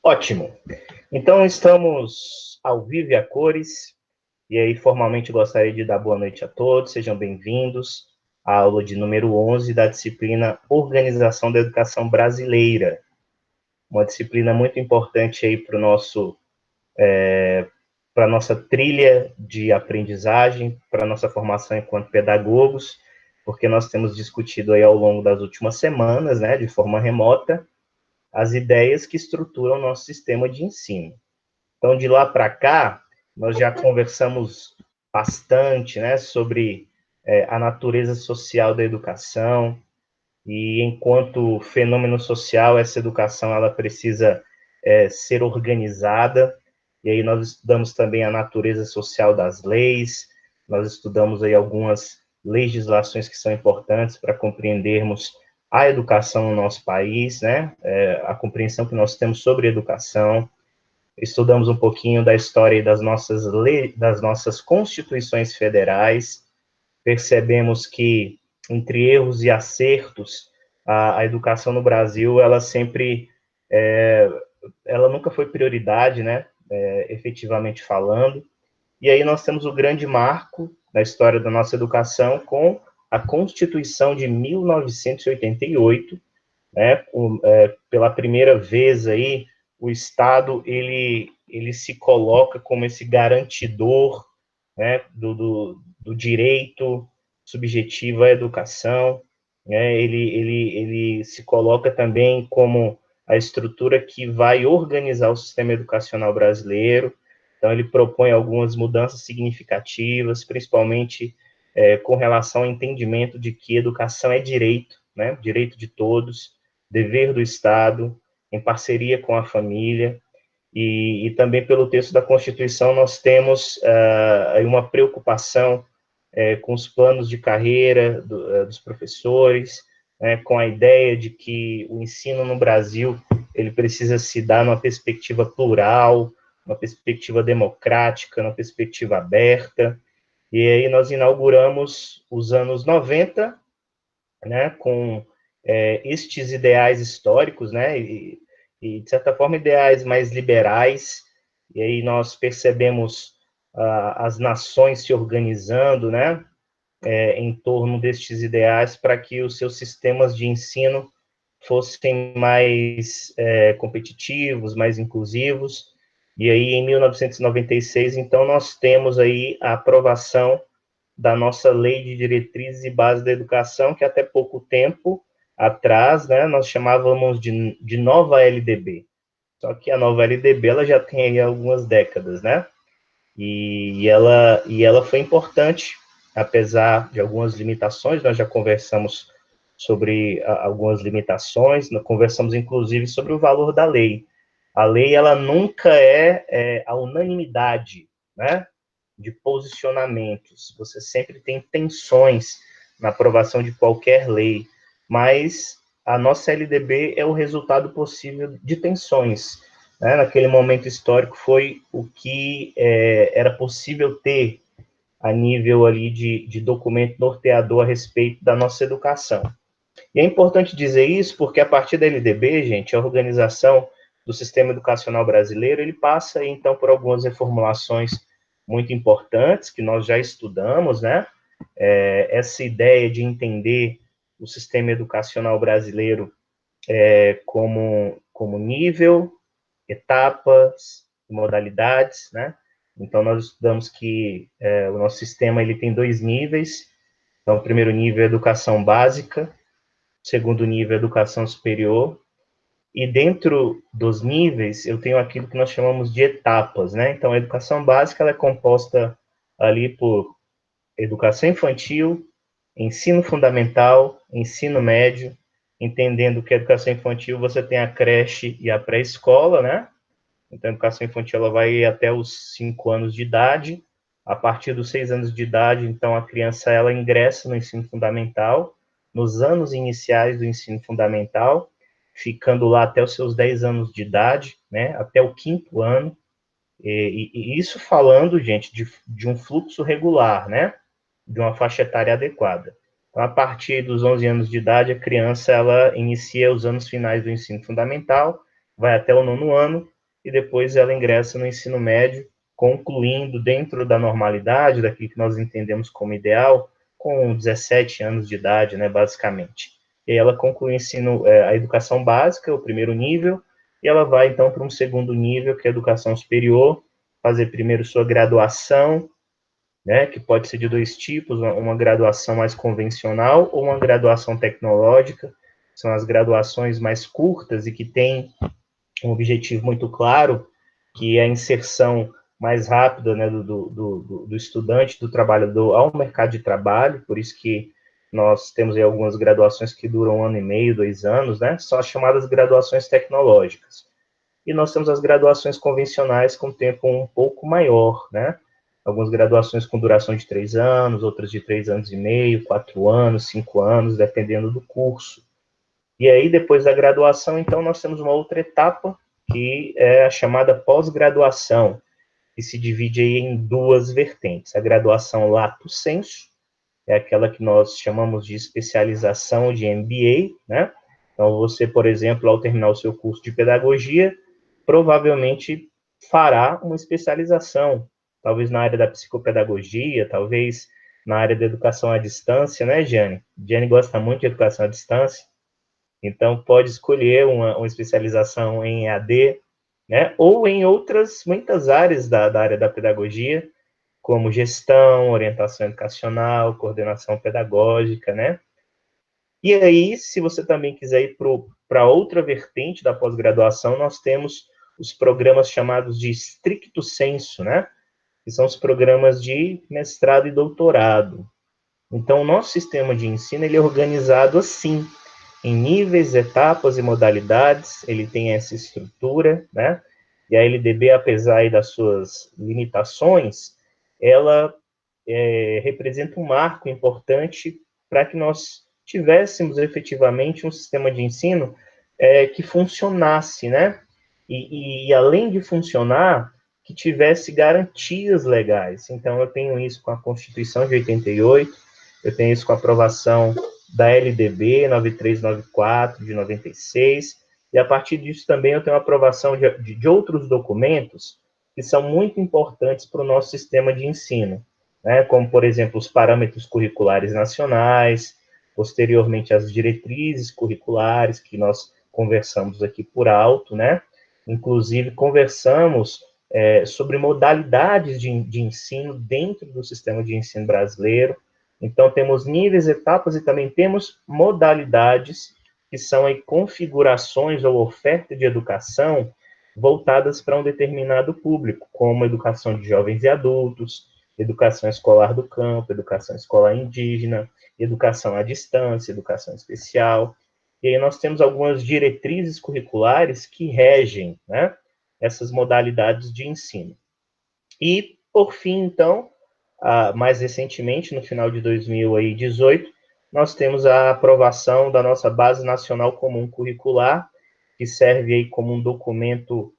Ótimo. Então, estamos ao vivo e a cores, e aí formalmente gostaria de dar boa noite a todos, sejam bem-vindos à aula de número 11 da disciplina Organização da Educação Brasileira, uma disciplina muito importante aí para a nossa trilha de aprendizagem, para a nossa formação enquanto pedagogos, porque nós temos discutido aí ao longo das últimas semanas, né, de forma remota, as ideias que estruturam o nosso sistema de ensino. Então, de lá para cá, nós já conversamos bastante, né, sobre a natureza social da educação, e enquanto fenômeno social, essa educação ela precisa ser organizada, e aí nós estudamos também a natureza social das leis, nós estudamos aí algumas legislações que são importantes para compreendermos a educação no nosso país, né, a compreensão que nós temos sobre educação. Estudamos um pouquinho da história das nossas constituições federais, percebemos que, entre erros e acertos, a educação no Brasil, ela nunca foi prioridade, né, efetivamente falando, e aí nós temos o grande marco da história da nossa educação com a Constituição de 1988, né, pela primeira vez aí, o Estado, ele se coloca como esse garantidor, né, do direito subjetivo à educação, né, ele se coloca também como a estrutura que vai organizar o sistema educacional brasileiro. Então, ele propõe algumas mudanças significativas, principalmente com relação ao entendimento de que educação é direito, né, direito de todos, dever do Estado, em parceria com a família, e também pelo texto da Constituição nós temos uma preocupação com os planos de carreira dos professores, com a ideia de que o ensino no Brasil ele precisa se dar numa perspectiva plural, uma perspectiva democrática, uma perspectiva aberta, e aí nós inauguramos os anos 90, né, com estes ideais históricos, né, de certa forma, ideais mais liberais, e aí nós percebemos as nações se organizando, né, em torno destes ideais para que os seus sistemas de ensino fossem mais competitivos, mais inclusivos, e aí em 1996, então, nós temos aí a aprovação da nossa Lei de Diretrizes e Bases da Educação, que até pouco tempo atrás, né, nós chamávamos de nova LDB. Só que a nova LDB ela já tem aí algumas décadas, né? E ela foi importante, apesar de algumas limitações, nós já conversamos sobre algumas limitações, nós conversamos inclusive sobre o valor da lei. A lei, ela nunca é a unanimidade, né, de posicionamentos, você sempre tem tensões na aprovação de qualquer lei, mas a nossa LDB é o resultado possível de tensões, né? Naquele momento histórico foi o que era possível ter a nível ali de documento norteador a respeito da nossa educação. E é importante dizer isso porque a partir da LDB, gente, a organização do sistema educacional brasileiro, ele passa, então, por algumas reformulações muito importantes que nós já estudamos, né? Essa ideia de entender o sistema educacional brasileiro como nível, etapas, modalidades, né? Então, nós estudamos que o nosso sistema ele tem dois níveis. Então, o primeiro nível é educação básica, o segundo nível é educação superior, e dentro dos níveis, eu tenho aquilo que nós chamamos de etapas, né? Então, a educação básica ela é composta ali por educação infantil, ensino fundamental, ensino médio, entendendo que a educação infantil você tem a creche e a pré-escola, né? Então, a educação infantil ela vai até os 5 anos de idade. A partir dos 6 anos de idade, então, a criança ela ingressa no ensino fundamental, nos anos iniciais do ensino fundamental, ficando lá até os seus 10 anos de idade, né, até o 5º ano, e isso falando, gente, de um fluxo regular, né, de uma faixa etária adequada. Então, a partir dos 11 anos de idade, a criança ela inicia os anos finais do ensino fundamental, vai até o 9º ano, e depois ela ingressa no ensino médio, concluindo dentro da normalidade, daquilo que nós entendemos como ideal, com 17 anos de idade, né, basicamente. E ela conclui o ensino, a educação básica, o primeiro nível, e ela vai, então, para um segundo nível, que é a educação superior, fazer primeiro sua graduação, né, que pode ser de dois tipos, uma graduação mais convencional ou uma graduação tecnológica, são as graduações mais curtas e que têm um objetivo muito claro, que é a inserção mais rápida, né, do estudante, do trabalhador ao mercado de trabalho, por isso que nós temos aí algumas graduações que duram 1 ano e meio, 2 anos, né, são as chamadas graduações tecnológicas. E nós temos as graduações convencionais com tempo um pouco maior, né, algumas graduações com duração de 3 anos, outras de 3 anos e meio, 4 anos, 5 anos, dependendo do curso. E aí, depois da graduação, então, nós temos uma outra etapa, que é a chamada pós-graduação, que se divide aí em duas vertentes. A graduação lato sensu, é aquela que nós chamamos de especialização de MBA, né? Então, você, por exemplo, ao terminar o seu curso de pedagogia, provavelmente fará uma especialização, talvez na área da psicopedagogia, talvez na área da educação à distância, né, Jane? Jane gosta muito de educação à distância, então pode escolher uma especialização em EAD, né, ou em outras, muitas áreas da área da pedagogia, como gestão, orientação educacional, coordenação pedagógica, né? E aí, se você também quiser ir para outra vertente da pós-graduação, nós temos os programas chamados de stricto sensu, né? Que são os programas de mestrado e doutorado. Então, o nosso sistema de ensino ele é organizado assim, em níveis, etapas e modalidades, ele tem essa estrutura, né? E a LDB, apesar aí das suas limitações, ela representa um marco importante para que nós tivéssemos efetivamente um sistema de ensino que funcionasse, né? E além de funcionar, que tivesse garantias legais. Então, eu tenho isso com a Constituição de 88, eu tenho isso com a aprovação da LDB 9394 de 96, e a partir disso também eu tenho a aprovação de outros documentos que são muito importantes para o nosso sistema de ensino, né? Como, por exemplo, os parâmetros curriculares nacionais, posteriormente as diretrizes curriculares, que nós conversamos aqui por alto, né? Inclusive, conversamos sobre modalidades de ensino dentro do sistema de ensino brasileiro. Então, temos níveis, etapas e também temos modalidades, que são aí configurações ou oferta de educação voltadas para um determinado público, como educação de jovens e adultos, educação escolar do campo, educação escolar indígena, educação à distância, educação especial. E aí nós temos algumas diretrizes curriculares que regem, né, essas modalidades de ensino. E, por fim, então, mais recentemente, no final de 2018, nós temos a aprovação da nossa Base Nacional Comum Curricular, que serve aí como um documento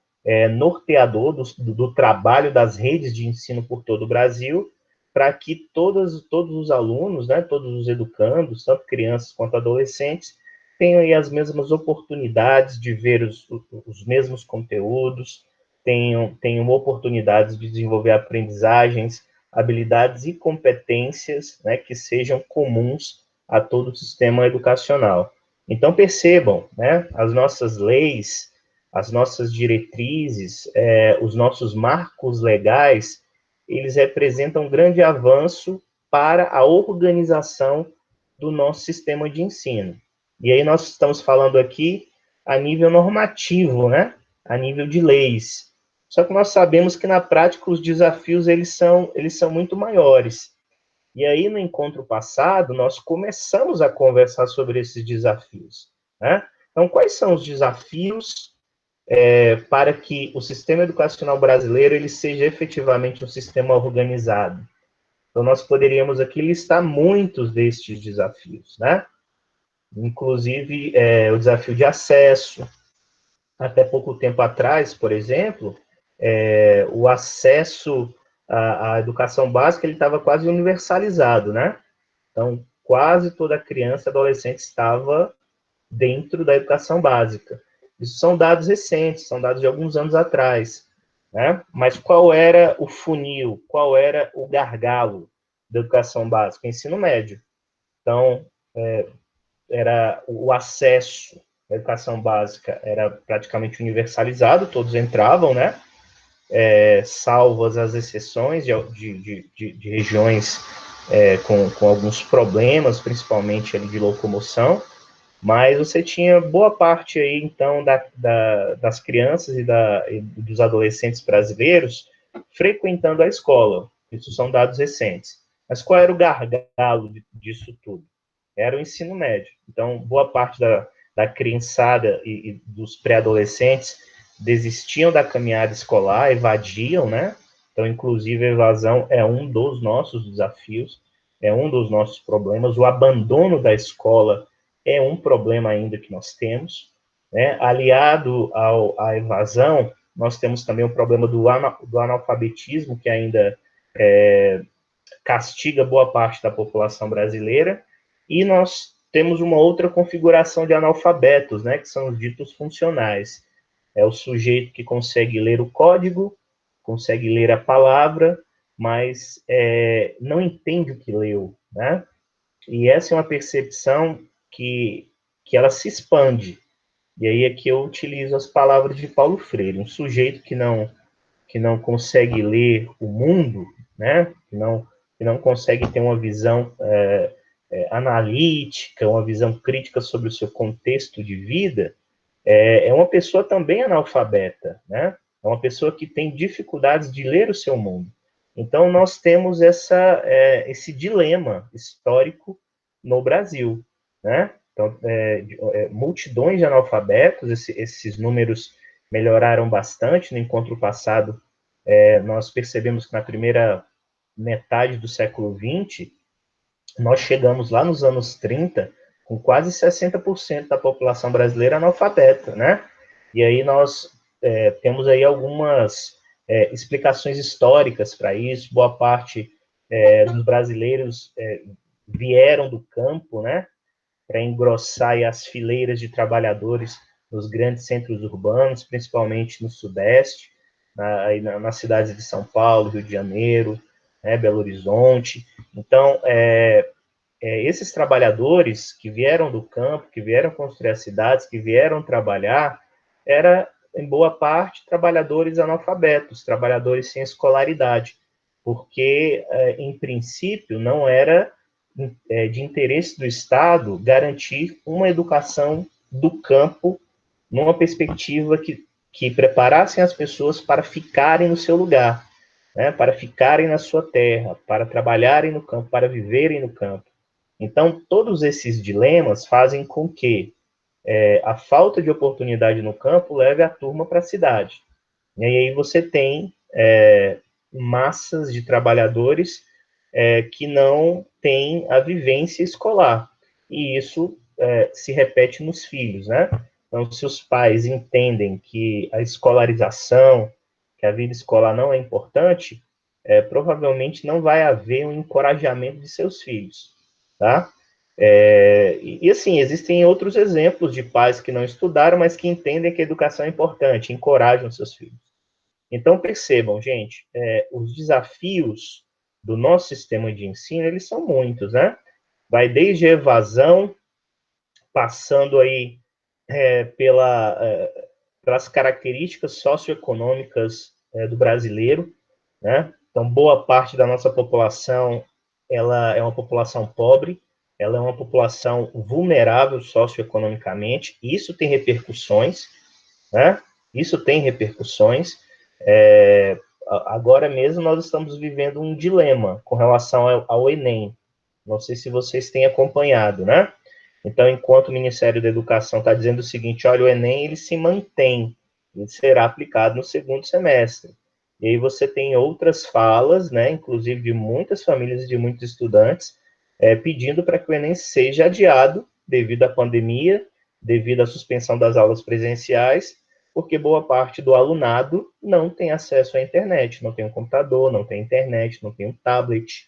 norteador do trabalho das redes de ensino por todo o Brasil, para que todos os alunos, né, todos os educandos, tanto crianças quanto adolescentes, tenham aí as mesmas oportunidades de ver os mesmos conteúdos, tenham oportunidades de desenvolver aprendizagens, habilidades e competências, né, que sejam comuns a todo o sistema educacional. Então, percebam, né, as nossas leis, as nossas diretrizes, os nossos marcos legais, eles representam um grande avanço para a organização do nosso sistema de ensino. E aí nós estamos falando aqui a nível normativo, né, a nível de leis. Só que nós sabemos que na prática os desafios eles são muito maiores. E aí no encontro passado nós começamos a conversar sobre esses desafios, né? Então quais são os desafios para que o sistema educacional brasileiro ele seja efetivamente um sistema organizado? Então nós poderíamos aqui listar muitos destes desafios, né? Inclusive o desafio de acesso. Até pouco tempo atrás, por exemplo, o acesso à educação básica ele estava quase universalizado, né? Então, quase toda criança e adolescente estava dentro da educação básica. Isso são dados recentes, são dados de alguns anos atrás, né? Mas qual era o funil, qual era o gargalo da educação básica? Ensino médio. Então, era o acesso à educação básica era praticamente universalizado, todos entravam, né? Salvas as exceções de regiões com alguns problemas, principalmente ali de locomoção, mas você tinha boa parte aí, então, das crianças e dos adolescentes brasileiros frequentando a escola. Isso são dados recentes. Mas qual era o gargalo disso tudo? Era o ensino médio. Então, boa parte da criançada e dos pré-adolescentes desistiam da caminhada escolar, evadiam, né? Então, inclusive, a evasão é um dos nossos desafios, é um dos nossos problemas. O abandono da escola é um problema ainda que nós temos, né? Aliado à evasão, nós temos também o problema do analfabetismo, que ainda castiga boa parte da população brasileira, e nós temos uma outra configuração de analfabetos, né, que são os ditos funcionais. É o sujeito que consegue ler o código, consegue ler a palavra, mas não entende o que leu, né? E essa é uma percepção que ela se expande. E aí é que eu utilizo as palavras de Paulo Freire, um sujeito que não consegue ler o mundo, né? Que não consegue ter uma visão analítica, uma visão crítica sobre o seu contexto de vida, é uma pessoa também analfabeta, né? É uma pessoa que tem dificuldades de ler o seu mundo. Então, nós temos esse dilema histórico no Brasil, né? Então, multidões de analfabetos, esses números melhoraram bastante. No encontro passado, nós percebemos que na primeira metade do século XX, nós chegamos lá nos anos 30 com quase 60% da população brasileira analfabeta, né? E aí nós temos aí algumas explicações históricas para isso. Boa parte dos brasileiros vieram do campo, né? Para engrossar aí as fileiras de trabalhadores nos grandes centros urbanos, principalmente no Sudeste, nas cidades de São Paulo, Rio de Janeiro, né, Belo Horizonte. Então, esses trabalhadores que vieram do campo, que vieram construir as cidades, que vieram trabalhar, era, em boa parte, trabalhadores analfabetos, trabalhadores sem escolaridade, porque, em princípio, não era de interesse do Estado garantir uma educação do campo numa perspectiva que preparassem as pessoas para ficarem no seu lugar, né, para ficarem na sua terra, para trabalharem no campo, para viverem no campo. Então, todos esses dilemas fazem com que a falta de oportunidade no campo leve a turma para a cidade. E aí você tem massas de trabalhadores que não têm a vivência escolar. E isso se repete nos filhos, né? Então, se os pais entendem que a escolarização, que a vida escolar não é importante, provavelmente não vai haver um encorajamento de seus filhos, tá? Assim, existem outros exemplos de pais que não estudaram, mas que entendem que a educação é importante, encorajam seus filhos. Então, percebam, gente, os desafios do nosso sistema de ensino, eles são muitos, né? Vai desde a evasão, passando aí pelas características socioeconômicas do brasileiro, né? Então, boa parte da nossa população, ela é uma população pobre, ela é uma população vulnerável socioeconomicamente, e isso tem repercussões, né? Isso tem repercussões. Agora mesmo nós estamos vivendo um dilema com relação ao Enem. Não sei se vocês têm acompanhado, né? Então, enquanto o Ministério da Educação está dizendo o seguinte, olha, o Enem ele se mantém, ele será aplicado no segundo semestre. E aí você tem outras falas, né, inclusive de muitas famílias e de muitos estudantes, pedindo para que o Enem seja adiado devido à pandemia, devido à suspensão das aulas presenciais, porque boa parte do alunado não tem acesso à internet, não tem um computador, não tem internet, não tem um tablet,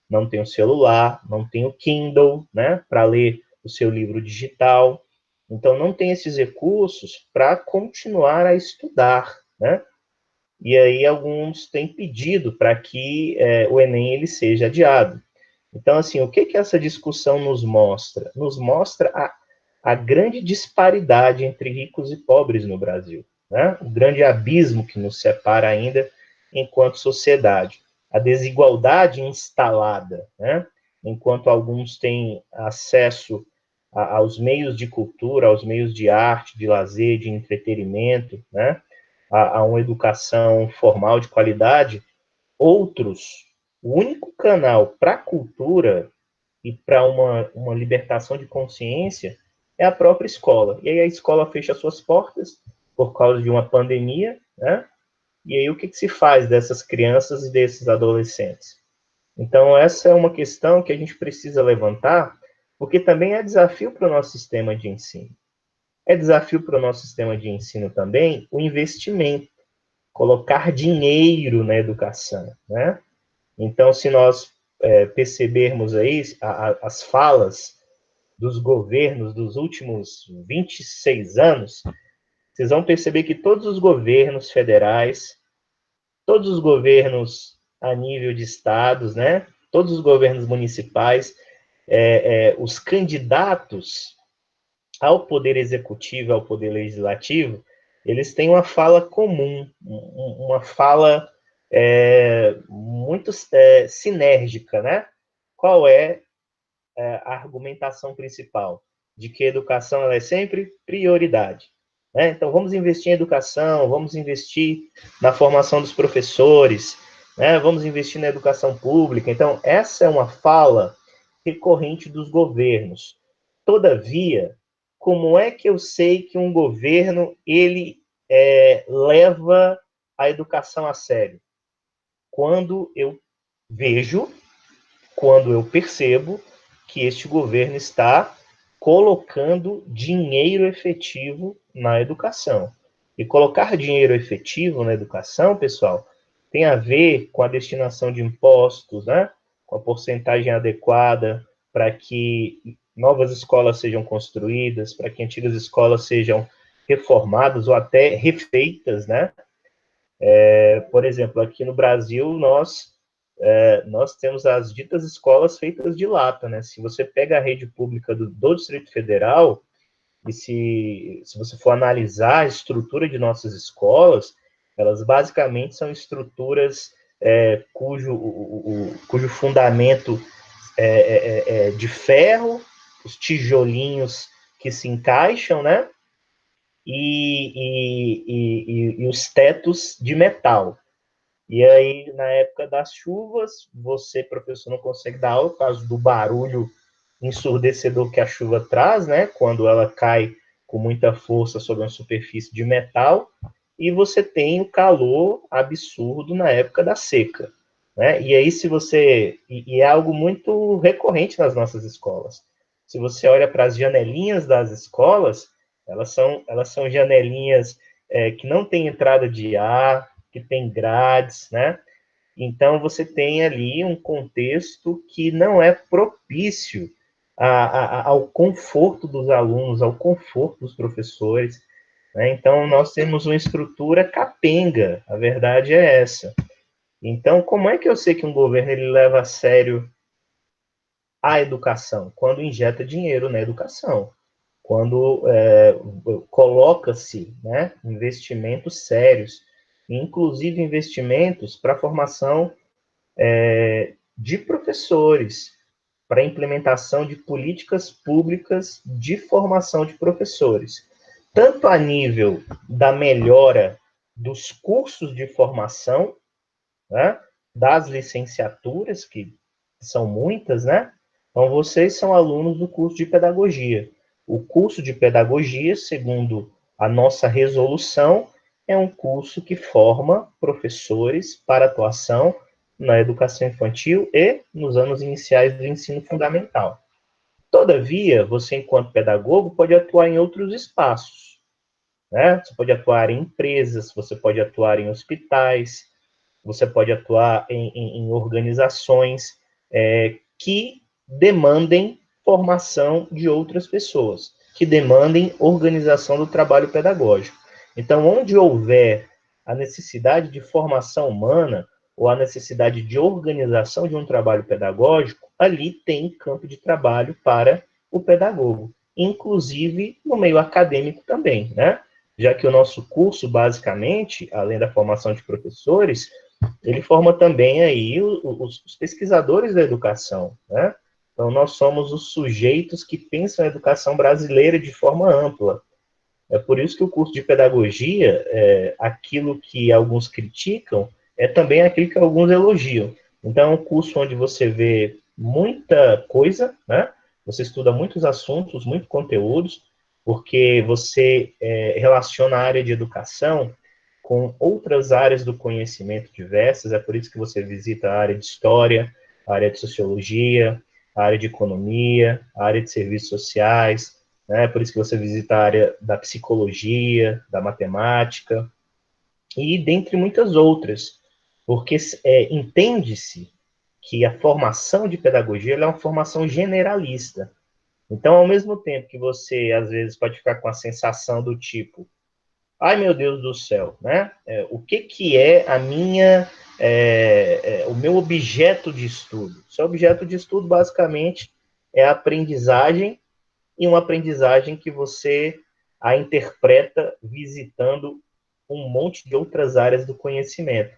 não tem um celular, não tem o Kindle, né, para ler o seu livro digital. Então, não tem esses recursos para continuar a estudar, né? E aí alguns têm pedido para que o Enem ele seja adiado. Então, assim, o que que essa discussão nos mostra? Nos mostra a grande disparidade entre ricos e pobres no Brasil, né? O grande abismo que nos separa ainda enquanto sociedade. A desigualdade instalada, né? Enquanto alguns têm acesso aos meios de cultura, aos meios de arte, de lazer, de entretenimento, né? A uma educação formal de qualidade, outros, o único canal para a cultura e para uma libertação de consciência é a própria escola. E aí a escola fecha suas portas por causa de uma pandemia, né? E aí o que, que se faz dessas crianças e desses adolescentes? Então, essa é uma questão que a gente precisa levantar, porque também é desafio para o nosso sistema de ensino. É desafio para o nosso sistema de ensino também o investimento, colocar dinheiro na educação, né? Então, se nós percebermos aí as falas dos governos dos últimos 26 anos, vocês vão perceber que todos os governos federais, todos os governos a nível de estados, né? Todos os governos municipais, os candidatos ao poder executivo, ao poder legislativo, eles têm uma fala comum, uma fala muito sinérgica, né? Qual é a argumentação principal? De que a educação ela é sempre prioridade. Né? Então, vamos investir em educação, vamos investir na formação dos professores, né? Vamos investir na educação pública. Então, essa é uma fala recorrente dos governos. Todavia, como é que eu sei que um governo ele leva a educação a sério? Quando eu vejo, quando eu percebo que este governo está colocando dinheiro efetivo na educação. E colocar dinheiro efetivo na educação, pessoal, tem a ver com a destinação de impostos, né? Com a porcentagem adequada para que novas escolas sejam construídas, para que antigas escolas sejam reformadas ou até refeitas, né? Por exemplo, aqui no Brasil, nós temos as ditas escolas feitas de lata, né? Se você pega a rede pública do Distrito Federal, e se você for analisar a estrutura de nossas escolas, elas basicamente são estruturas cujo fundamento é de ferro, os tijolinhos que se encaixam, né? E os tetos de metal. E aí, na época das chuvas, você, professor, não consegue dar aula por causa do barulho ensurdecedor que a chuva traz, né? Quando ela cai com muita força sobre uma superfície de metal, e você tem o calor absurdo na época da seca, né? E aí, se você... E é algo muito recorrente nas nossas escolas. Se você olha para as janelinhas das escolas, elas são janelinhas que não têm entrada de ar, que tem grades, né? Então, você tem ali um contexto que não é propício ao conforto dos alunos, ao conforto dos professores, né? Então, nós temos uma estrutura capenga, a verdade é essa. Então, como é que eu sei que um governo ele leva a sério a educação? Quando injeta dinheiro na educação, quando coloca-se, né, investimentos sérios, inclusive investimentos para a formação de professores, para a implementação de políticas públicas de formação de professores, tanto a nível da melhora dos cursos de formação, né, das licenciaturas, que são muitas, né? Então, vocês são alunos do curso de pedagogia. O curso de pedagogia, segundo a nossa resolução, é um curso que forma professores para atuação na educação infantil e nos anos iniciais do ensino fundamental. Todavia, você, enquanto pedagogo, pode atuar em outros espaços, né? Você pode atuar em empresas, você pode atuar em hospitais, você pode atuar em organizações que demandem formação de outras pessoas. que demandem organização do trabalho pedagógico. Então, onde houver a necessidade de formação humana ou a necessidade de organização de um trabalho pedagógico, ali tem campo de trabalho para o pedagogo, inclusive no meio acadêmico também, né? Já que o nosso curso, basicamente, além da formação de professores, ele forma também aí os pesquisadores da educação, né? Então, nós somos os sujeitos que pensam a educação brasileira de forma ampla. É por isso que o curso de pedagogia, aquilo que alguns criticam, é também aquilo que alguns elogiam. Então, é um curso onde você vê muita coisa, né? Você estuda muitos assuntos, muitos conteúdos, porque você relaciona a área de educação com outras áreas do conhecimento diversas. É por isso que você visita a área de história, a área de sociologia, a área de economia, a área de serviços sociais, né? Por isso que você visita a área da psicologia, da matemática, e dentre muitas outras, porque entende-se que a formação de pedagogia é uma formação generalista. Então, ao mesmo tempo que você, às vezes, pode ficar com a sensação do tipo, ai meu Deus do céu, né? O que é a minha, o meu objeto de estudo? Seu objeto de estudo, basicamente, é a aprendizagem, e uma aprendizagem que você a interpreta visitando um monte de outras áreas do conhecimento.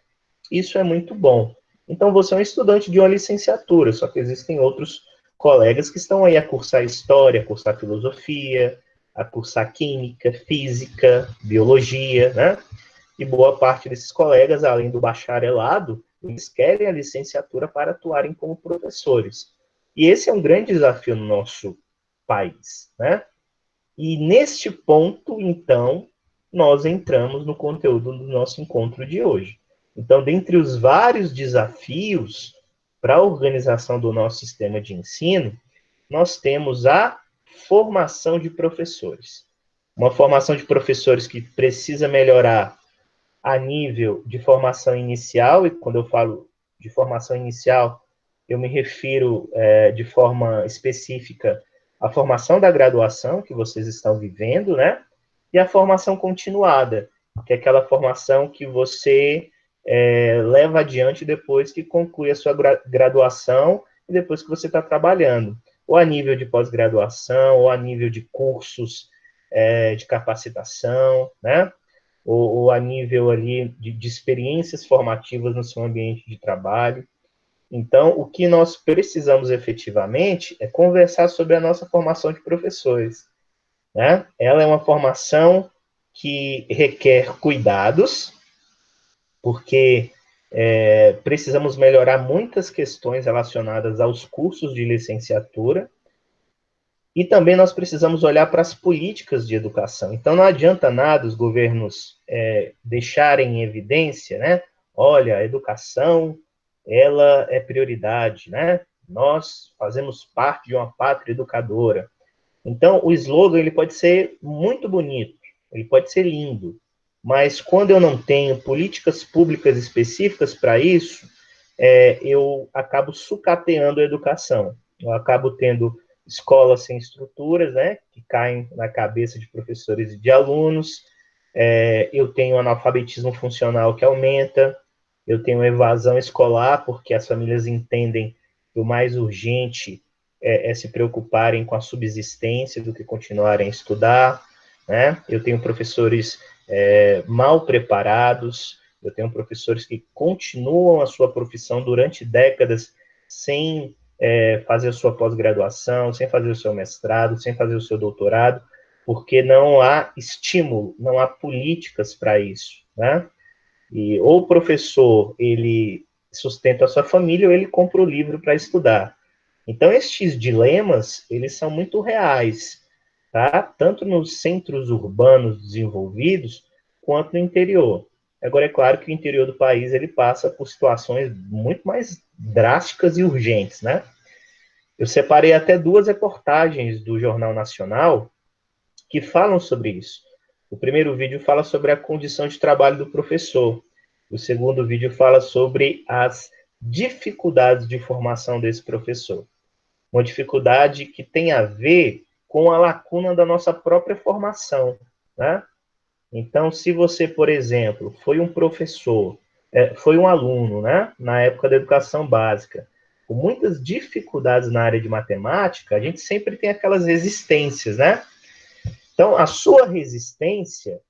Isso é muito bom. Então, você é um estudante de uma licenciatura, só que existem outros colegas que estão aí a cursar história, a cursar filosofia, a cursar química, física, biologia, né? E boa parte desses colegas, além do bacharelado, eles querem a licenciatura para atuarem como professores. E esse é um grande desafio no nosso país, né? E neste ponto, então, nós entramos no conteúdo do nosso encontro de hoje. Então, dentre os vários desafios para a organização do nosso sistema de ensino, nós temos a formação de professores. Uma formação de professores que precisa melhorar a nível de formação inicial, e quando eu falo de formação inicial, eu me refiro de forma específica à formação da graduação que vocês estão vivendo, né? E a formação continuada, que é aquela formação que você leva adiante depois que conclui a sua graduação e depois que você está trabalhando, ou a nível de pós-graduação, ou a nível de cursos de capacitação, né? Ou a nível ali de experiências formativas no seu ambiente de trabalho. Então, o que nós precisamos efetivamente é conversar sobre a nossa formação de professores, né? Ela é uma formação que requer cuidados, porque precisamos melhorar muitas questões relacionadas aos cursos de licenciatura, e também nós precisamos olhar para as políticas de educação. Então, não adianta nada os governos deixarem em evidência, né? Olha, a educação, ela é prioridade, né? Nós fazemos parte de uma pátria educadora. Então, o slogan ele pode ser muito bonito, ele pode ser lindo, mas quando eu não tenho políticas públicas específicas para isso, eu acabo sucateando a educação. Eu acabo tendo escolas sem estruturas, né, que caem na cabeça de professores e de alunos. Eu tenho analfabetismo funcional que aumenta, eu tenho evasão escolar, porque as famílias entendem que o mais urgente é se preocuparem com a subsistência do que continuarem a estudar, né? Eu tenho professores mal preparados, eu tenho professores que continuam a sua profissão durante décadas sem fazer a sua pós-graduação, sem fazer o seu mestrado, sem fazer o seu doutorado, porque não há estímulo, não há políticas para isso, né? E ou o professor, ele sustenta a sua família, ou ele compra o livro para estudar. Então, estes dilemas, eles são muito reais, tá? Tanto nos centros urbanos desenvolvidos, quanto no interior. Agora, é claro que o interior do país, ele passa por situações muito mais drásticas e urgentes, né? Eu separei até duas reportagens do Jornal Nacional que falam sobre isso. O primeiro vídeo fala sobre a condição de trabalho do professor. O segundo vídeo fala sobre as dificuldades de formação desse professor. Uma dificuldade que tem a ver com a lacuna da nossa própria formação, né? Então, se você, por exemplo, foi um professor, foi um aluno, né, na época da educação básica, com muitas dificuldades na área de matemática, a gente sempre tem aquelas resistências, né? Então, a sua resistência,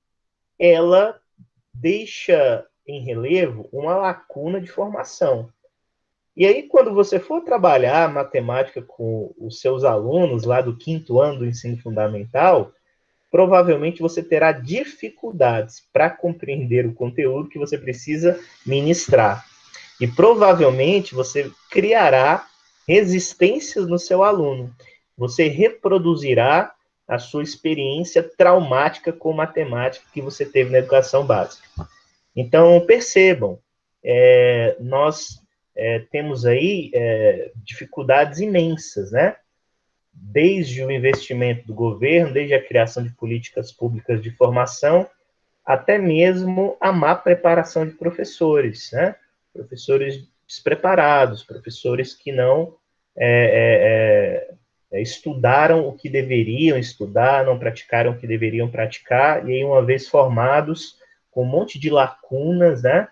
ela deixa em relevo uma lacuna de formação. E aí, quando você for trabalhar matemática com os seus alunos lá do 5º ano do ensino fundamental, provavelmente você terá dificuldades para compreender o conteúdo que você precisa ministrar. E provavelmente você criará resistências no seu aluno. Você reproduzirá a sua experiência traumática com matemática que você teve na educação básica. Então, percebam, nós temos aí dificuldades imensas, né? Desde o investimento do governo, desde a criação de políticas públicas de formação, até mesmo a má preparação de professores, né? Professores despreparados, professores que não estudaram o que deveriam estudar, não praticaram o que deveriam praticar, e aí, uma vez formados, com um monte de lacunas, né?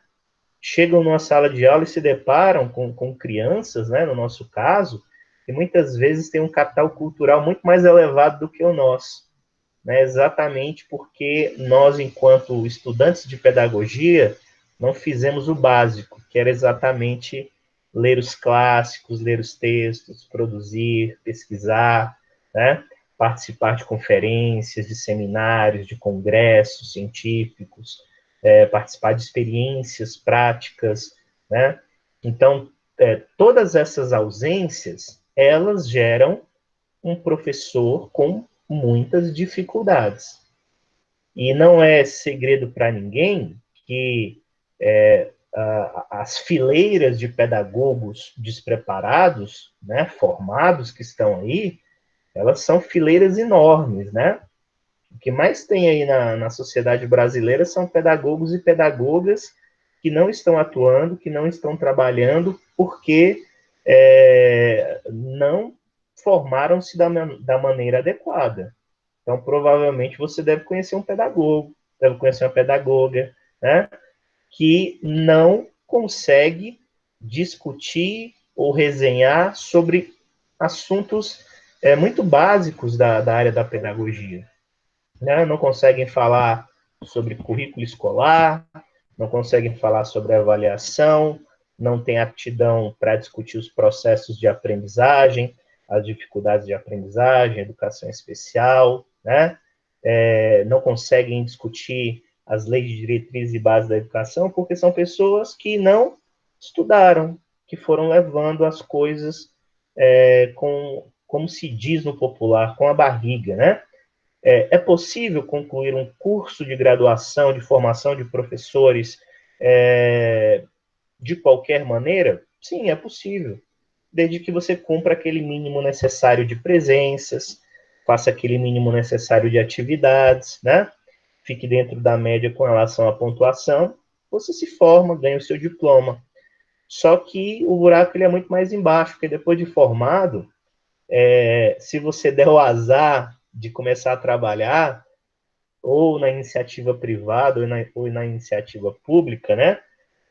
Chegam numa sala de aula e se deparam com crianças, né? No nosso caso, que muitas vezes têm um capital cultural muito mais elevado do que o nosso, né? Exatamente porque nós, enquanto estudantes de pedagogia, não fizemos o básico, que era exatamente ler os clássicos, ler os textos, produzir, pesquisar, né? Participar de conferências, de seminários, de congressos científicos, participar de experiências práticas, né? Então, todas essas ausências, elas geram um professor com muitas dificuldades. E não é segredo para ninguém que as fileiras de pedagogos despreparados, né, formados que estão aí, elas são fileiras enormes, né? O que mais tem aí na sociedade brasileira são pedagogos e pedagogas que não estão atuando, que não estão trabalhando, porque não formaram-se da maneira adequada. Então, provavelmente, você deve conhecer um pedagogo, deve conhecer uma pedagoga, né, que não consegue discutir ou resenhar sobre assuntos muito básicos da área da pedagogia, né? Não conseguem falar sobre currículo escolar, não conseguem falar sobre avaliação, não têm aptidão para discutir os processos de aprendizagem, as dificuldades de aprendizagem, educação especial, né? Não conseguem discutir as leis de diretriz e base da educação, porque são pessoas que não estudaram, que foram levando as coisas como se diz no popular, com a barriga, né? É possível concluir um curso de graduação, de formação de professores de qualquer maneira? Sim, é possível, desde que você cumpra aquele mínimo necessário de presenças, faça aquele mínimo necessário de atividades, né? Fique dentro da média com relação à pontuação, você se forma, ganha o seu diploma. Só que o buraco ele é muito mais embaixo, porque depois de formado, se você der o azar de começar a trabalhar, ou na iniciativa privada, ou na iniciativa pública, né?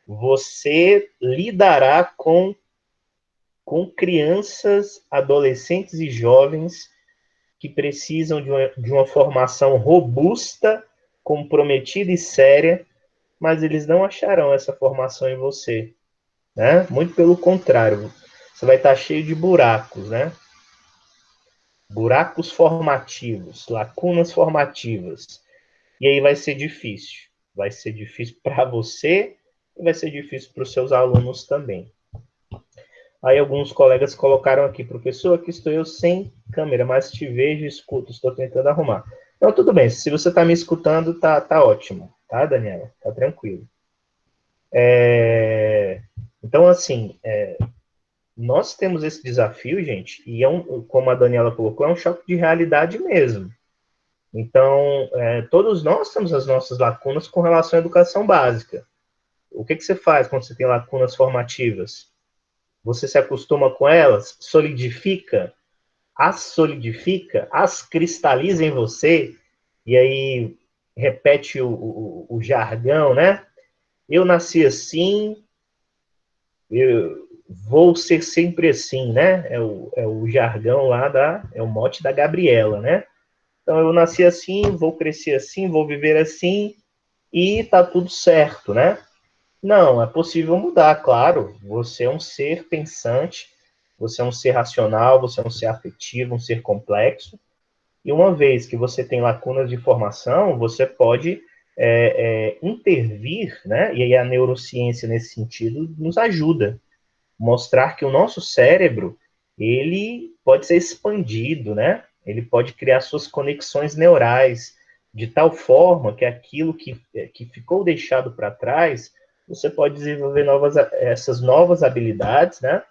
Você lidará com crianças, adolescentes e jovens que precisam de uma formação robusta, comprometida e séria, mas eles não acharão essa formação em você, né? Muito pelo contrário, você vai estar cheio de buracos, né? Buracos formativos, lacunas formativas. E aí vai ser difícil. Vai ser difícil para você e vai ser difícil para os seus alunos também. Aí alguns colegas colocaram aqui, professor, aqui estou eu sem câmera, mas te vejo e escuto, estou tentando arrumar. Então, tudo bem, se você está me escutando, tá ótimo, tá, Daniela? Tá tranquilo. Então, assim, nós temos esse desafio, gente, e como a Daniela colocou, é um choque de realidade mesmo. Então, todos nós temos as nossas lacunas com relação à educação básica. O que você faz quando você tem lacunas formativas? Você se acostuma com elas? Solidifica as solidifica, as cristaliza em você, e aí repete o jargão, né? Eu nasci assim, eu vou ser sempre assim, né? É o jargão lá é o mote da Gabriela, né? Então eu nasci assim, vou crescer assim, vou viver assim, e tá tudo certo, né? Não, é possível mudar, claro. Você é um ser pensante, você é um ser racional, você é um ser afetivo, um ser complexo. E uma vez que você tem lacunas de formação, você pode intervir, né? E aí a neurociência nesse sentido nos ajuda, mostrar que o nosso cérebro ele pode ser expandido, né? Ele pode criar suas conexões neurais de tal forma que aquilo que ficou deixado para trás, você pode desenvolver essas novas habilidades, né?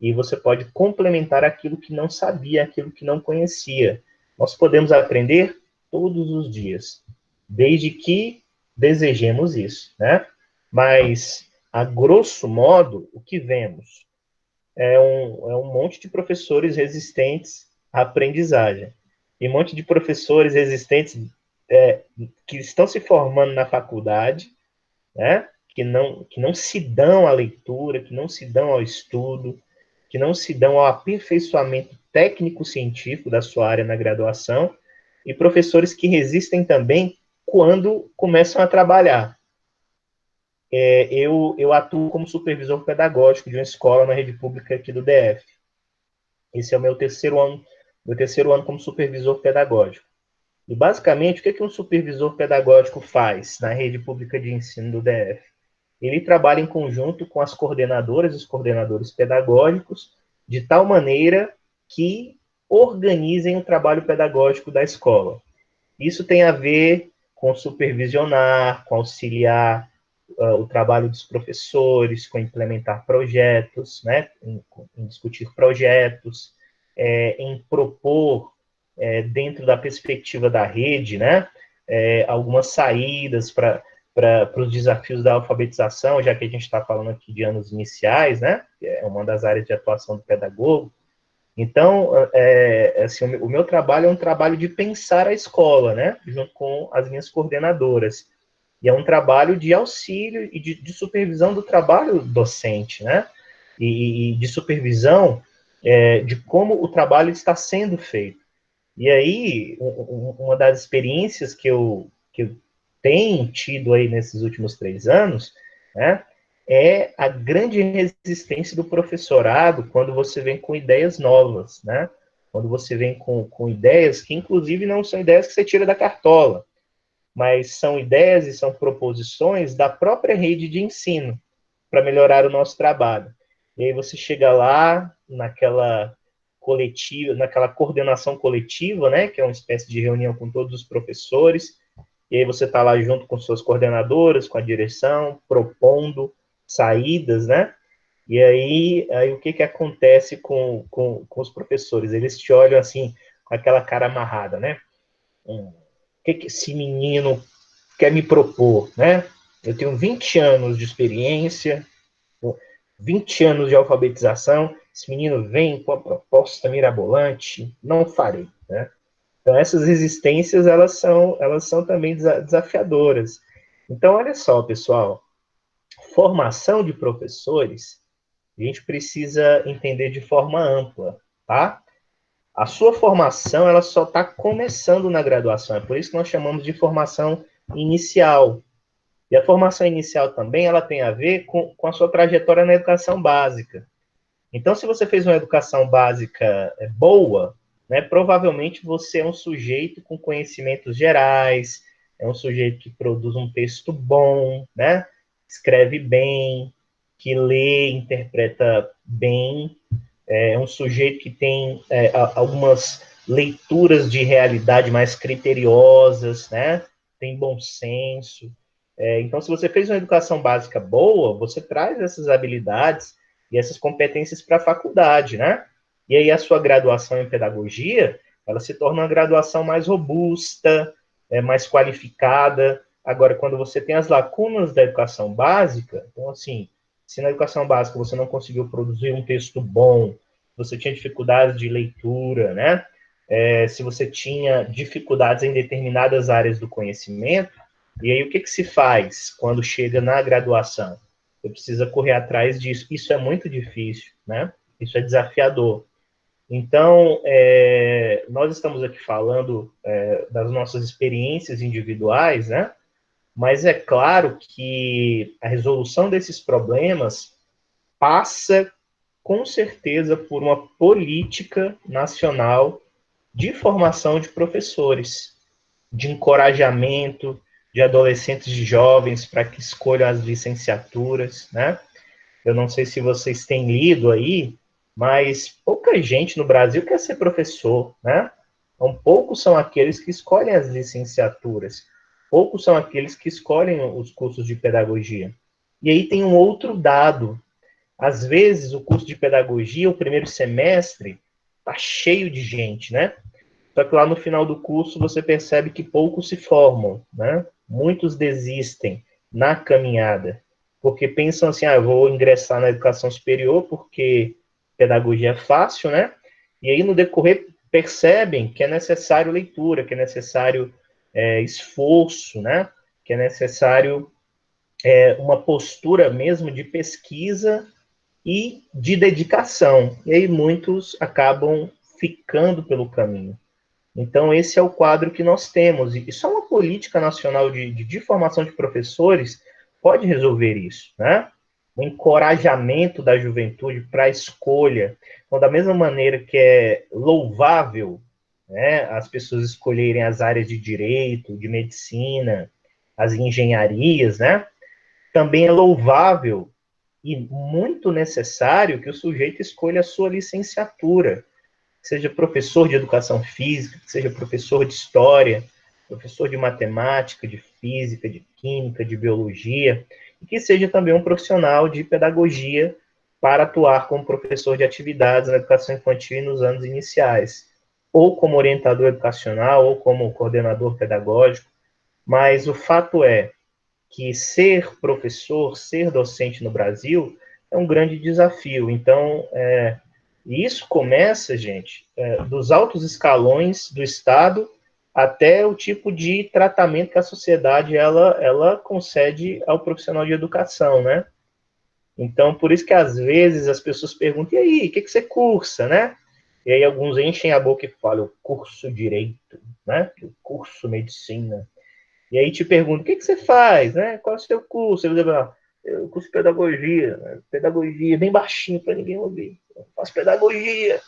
E você pode complementar aquilo que não sabia, aquilo que não conhecia. Nós podemos aprender todos os dias, desde que desejemos isso, né? Mas, a grosso modo, o que vemos é um monte de professores resistentes à aprendizagem. E um monte de professores resistentes é, que estão se formando na faculdade, né? Que não se dão à leitura, que não se dão ao estudo, que não se dão ao aperfeiçoamento técnico-científico da sua área na graduação, e professores que resistem também quando começam a trabalhar. Eu atuo como supervisor pedagógico de uma escola na rede pública aqui do DF. Esse é o meu terceiro ano como supervisor pedagógico. E, basicamente, o que um supervisor pedagógico faz na rede pública de ensino do DF? Ele trabalha em conjunto com as coordenadoras e os coordenadores pedagógicos, de tal maneira que organizem o trabalho pedagógico da escola. Isso tem a ver com supervisionar, com auxiliar o trabalho dos professores, com implementar projetos, né, em discutir projetos, em propor, dentro da perspectiva da rede, né, algumas saídas para os desafios da alfabetização, já que a gente está falando aqui de anos iniciais, né, que é uma das áreas de atuação do pedagogo. Então, assim, o meu trabalho é um trabalho de pensar a escola, né, junto com as minhas coordenadoras. E é um trabalho de auxílio e de supervisão do trabalho docente, né? E de supervisão de como o trabalho está sendo feito. E aí, uma das experiências que eu tenho tido aí nesses últimos 3 anos, né, é a grande resistência do professorado quando você vem com ideias novas, né? Quando você vem com ideias que, inclusive, não são ideias que você tira da cartola, mas são ideias e são proposições da própria rede de ensino para melhorar o nosso trabalho. E aí você chega lá naquela coletiva, naquela coordenação coletiva, né, que é uma espécie de reunião com todos os professores, e aí você está lá junto com suas coordenadoras, com a direção, propondo saídas, né? E aí o que acontece com os professores? Eles te olham assim, com aquela cara amarrada, né? O que esse menino quer me propor, né? Eu tenho 20 anos de experiência, 20 anos de alfabetização, esse menino vem com a proposta mirabolante, não farei, né? Então, essas resistências, elas são também desafiadoras. Então, olha só, pessoal, formação de professores, a gente precisa entender de forma ampla, tá? A sua formação, ela só está começando na graduação, é por isso que nós chamamos de formação inicial. E a formação inicial também, ela tem a ver com a sua trajetória na educação básica. Então, se você fez uma educação básica boa, né, provavelmente você é um sujeito com conhecimentos gerais, é um sujeito que produz um texto bom, né, escreve bem, que lê, interpreta bem, é um sujeito que tem algumas leituras de realidade mais criteriosas, né, tem bom senso. Então, se você fez uma educação básica boa, você traz essas habilidades e essas competências para a faculdade, né? E aí a sua graduação em pedagogia, ela se torna uma graduação mais robusta, mais qualificada. Agora, quando você tem as lacunas da educação básica, então, assim, se na educação básica você não conseguiu produzir um texto bom, você tinha dificuldades de leitura, né? Se você tinha dificuldades em determinadas áreas do conhecimento, e aí o que se faz quando chega na graduação? Você precisa correr atrás disso. Isso é muito difícil, né? Isso é desafiador. Então, nós estamos aqui falando das nossas experiências individuais, né? Mas é claro que a resolução desses problemas passa, com certeza, por uma política nacional de formação de professores, de encorajamento de adolescentes e jovens para que escolham as licenciaturas, né? Eu não sei se vocês têm lido aí, mas pouca gente no Brasil quer ser professor, né? Então, poucos são aqueles que escolhem as licenciaturas, poucos são aqueles que escolhem os cursos de pedagogia. E aí tem um outro dado. Às vezes, o curso de pedagogia, o primeiro semestre, está cheio de gente, né? Só que lá no final do curso você percebe que poucos se formam, né? Muitos desistem na caminhada, porque pensam assim, eu vou ingressar na educação superior porque pedagogia é fácil, né? E aí no decorrer percebem que é necessário leitura, que é necessário esforço, né? Que é necessário uma postura mesmo de pesquisa e de dedicação. E aí muitos acabam ficando pelo caminho. Então, esse é o quadro que nós temos. E só uma política nacional de formação de professores pode resolver isso, né? O encorajamento da juventude para a escolha. Então, da mesma maneira que é louvável, né, as pessoas escolherem as áreas de direito, de medicina, as engenharias, né? Também é louvável e muito necessário que o sujeito escolha a sua licenciatura, seja professor de educação física, seja professor de história, professor de matemática, de física, de química, de biologia, e que seja também um profissional de pedagogia para atuar como professor de atividades na educação infantil e nos anos iniciais, ou como orientador educacional, ou como coordenador pedagógico, mas o fato é que ser professor, ser docente no Brasil é um grande desafio. Então, isso começa, gente, dos altos escalões do Estado até o tipo de tratamento que a sociedade ela concede ao profissional de educação, né? Então, por isso que às vezes as pessoas perguntam, e aí, o que você cursa, né? E aí alguns enchem a boca e falam, eu curso Direito, né? Eu curso Medicina. E aí te perguntam, o que você faz, né? Qual é o seu curso? Eu curso Pedagogia, né? Pedagogia, bem baixinho para ninguém ouvir. Eu faço Pedagogia.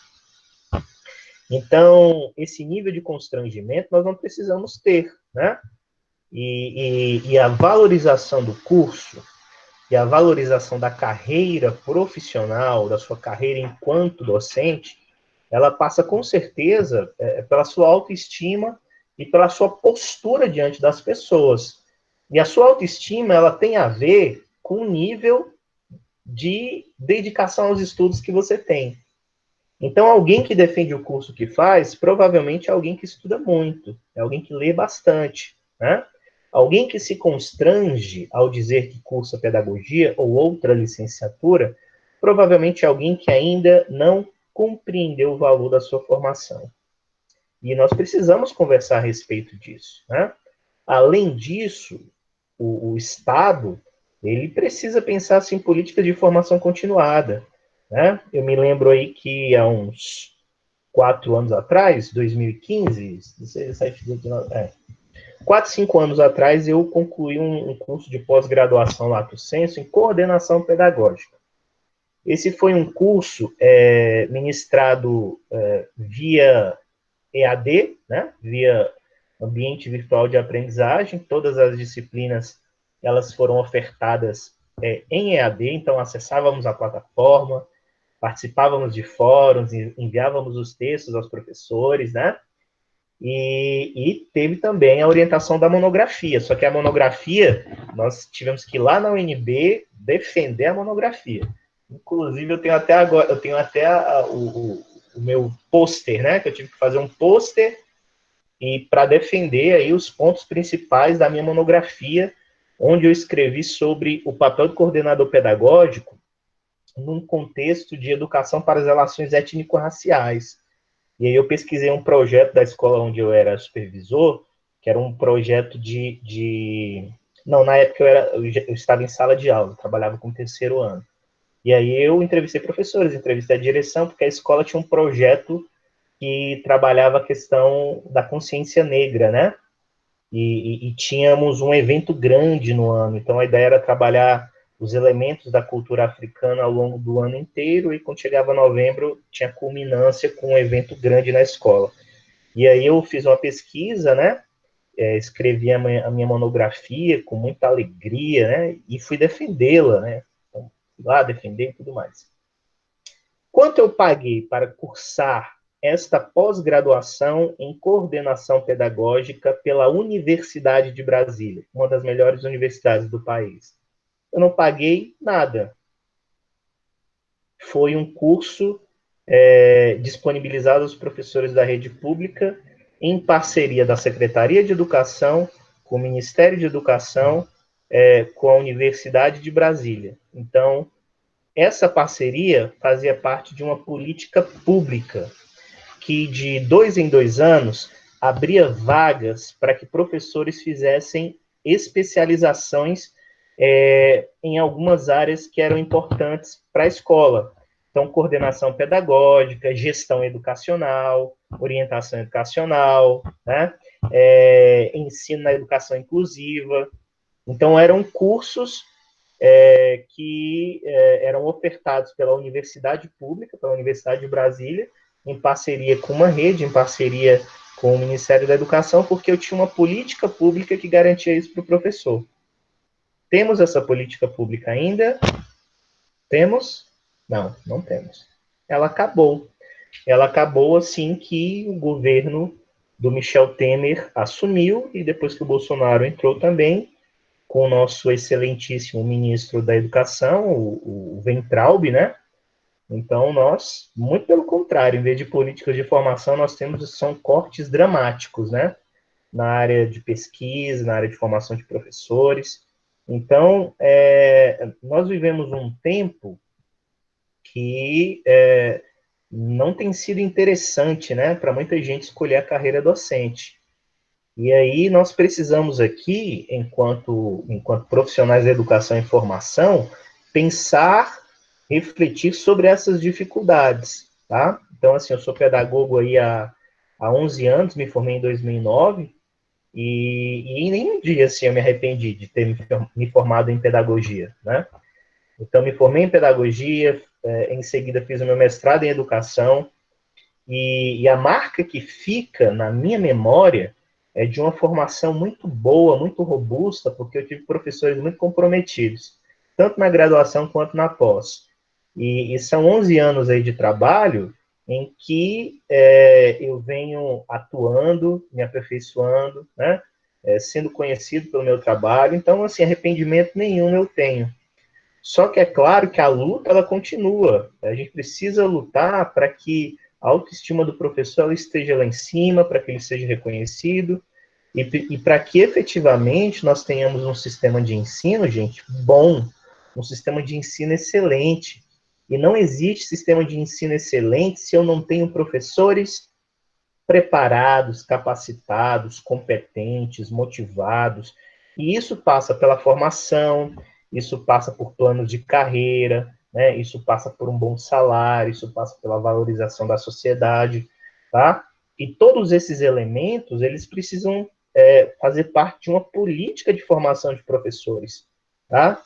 Então, esse nível de constrangimento nós não precisamos ter, né? E a valorização do curso e a valorização da carreira profissional, da sua carreira enquanto docente, ela passa com certeza pela sua autoestima e pela sua postura diante das pessoas. E a sua autoestima, ela tem a ver com o nível de dedicação aos estudos que você tem. Então, alguém que defende o curso que faz, provavelmente é alguém que estuda muito, é alguém que lê bastante, né? Alguém que se constrange ao dizer que cursa pedagogia ou outra licenciatura, provavelmente é alguém que ainda não compreendeu o valor da sua formação. E nós precisamos conversar a respeito disso, né? Além disso, o Estado, ele precisa pensar assim, em políticas de formação continuada, né? Eu me lembro aí que há uns 4 anos atrás, 2015, 4, 5 anos atrás, eu concluí um curso de pós-graduação lato sensu em coordenação pedagógica. Esse foi um curso ministrado via EAD, né? Via ambiente virtual de aprendizagem. Todas as disciplinas elas foram ofertadas em EAD, então acessávamos a plataforma, participávamos de fóruns, enviávamos os textos aos professores, né? E teve também a orientação da monografia, só que a monografia, nós tivemos que ir lá na UNB defender a monografia. Inclusive, eu tenho até agora, o meu pôster, né? Que eu tive que fazer um pôster e para defender aí os pontos principais da minha monografia, onde eu escrevi sobre o papel do coordenador pedagógico num contexto de educação para as relações étnico-raciais. E aí eu pesquisei um projeto da escola onde eu era supervisor, que era um projeto Não, na época eu estava em sala de aula, trabalhava com o terceiro ano. E aí eu entrevistei professores, entrevistei a direção, porque a escola tinha um projeto que trabalhava a questão da consciência negra, né? E tínhamos um evento grande no ano, então a ideia era trabalhar os elementos da cultura africana ao longo do ano inteiro, e quando chegava novembro, tinha culminância com um evento grande na escola. E aí eu fiz uma pesquisa, né? Escrevi a minha monografia com muita alegria, né? E fui defendê-la, né? Então, fui lá defender e tudo mais. Quanto eu paguei para cursar esta pós-graduação em coordenação pedagógica pela Universidade de Brasília, uma das melhores universidades do país? Eu não paguei nada. Foi um curso disponibilizado aos professores da rede pública, em parceria da Secretaria de Educação, com o Ministério de Educação, com a Universidade de Brasília. Então, essa parceria fazia parte de uma política pública que, de 2 em 2 anos, abria vagas para que professores fizessem especializações em algumas áreas que eram importantes para a escola. Então, coordenação pedagógica, gestão educacional, orientação educacional, né? Ensino na educação inclusiva. Então, eram cursos que eram ofertados pela Universidade Pública, pela Universidade de Brasília, em parceria com uma rede, em parceria com o Ministério da Educação, porque eu tinha uma política pública que garantia isso para o professor. Temos essa política pública ainda? Temos? Não, não temos. Ela acabou. Ela acabou assim que o governo do Michel Temer assumiu, e depois que o Bolsonaro entrou também, com o nosso excelentíssimo ministro da Educação, o Weintraub, né? Então, nós, muito pelo contrário, em vez de políticas de formação, nós temos são cortes dramáticos, né? Na área de pesquisa, na área de formação de professores. Então, nós vivemos um tempo que não tem sido interessante, né, para muita gente escolher a carreira docente. E aí nós precisamos aqui, enquanto profissionais da educação e formação, pensar, refletir sobre essas dificuldades, tá? Então, assim, eu sou pedagogo aí há 11 anos, me formei em 2009, e em nenhum dia, assim, eu me arrependi de ter me formado em pedagogia, né? Então, me formei em pedagogia, em seguida fiz o meu mestrado em educação, e a marca que fica na minha memória é de uma formação muito boa, muito robusta, porque eu tive professores muito comprometidos, tanto na graduação quanto na pós. E são 11 anos aí de trabalho em que eu venho atuando, me aperfeiçoando, né? Sendo conhecido pelo meu trabalho. Então, assim, arrependimento nenhum eu tenho. Só que é claro que a luta, ela continua. A gente precisa lutar para que a autoestima do professor esteja lá em cima, para que ele seja reconhecido, e para que efetivamente nós tenhamos um sistema de ensino, gente, bom, um sistema de ensino excelente. E não existe sistema de ensino excelente se eu não tenho professores preparados, capacitados, competentes, motivados. E isso passa pela formação, isso passa por planos de carreira, né? Isso passa por um bom salário, isso passa pela valorização da sociedade, tá? E todos esses elementos, eles precisam fazer parte de uma política de formação de professores, tá?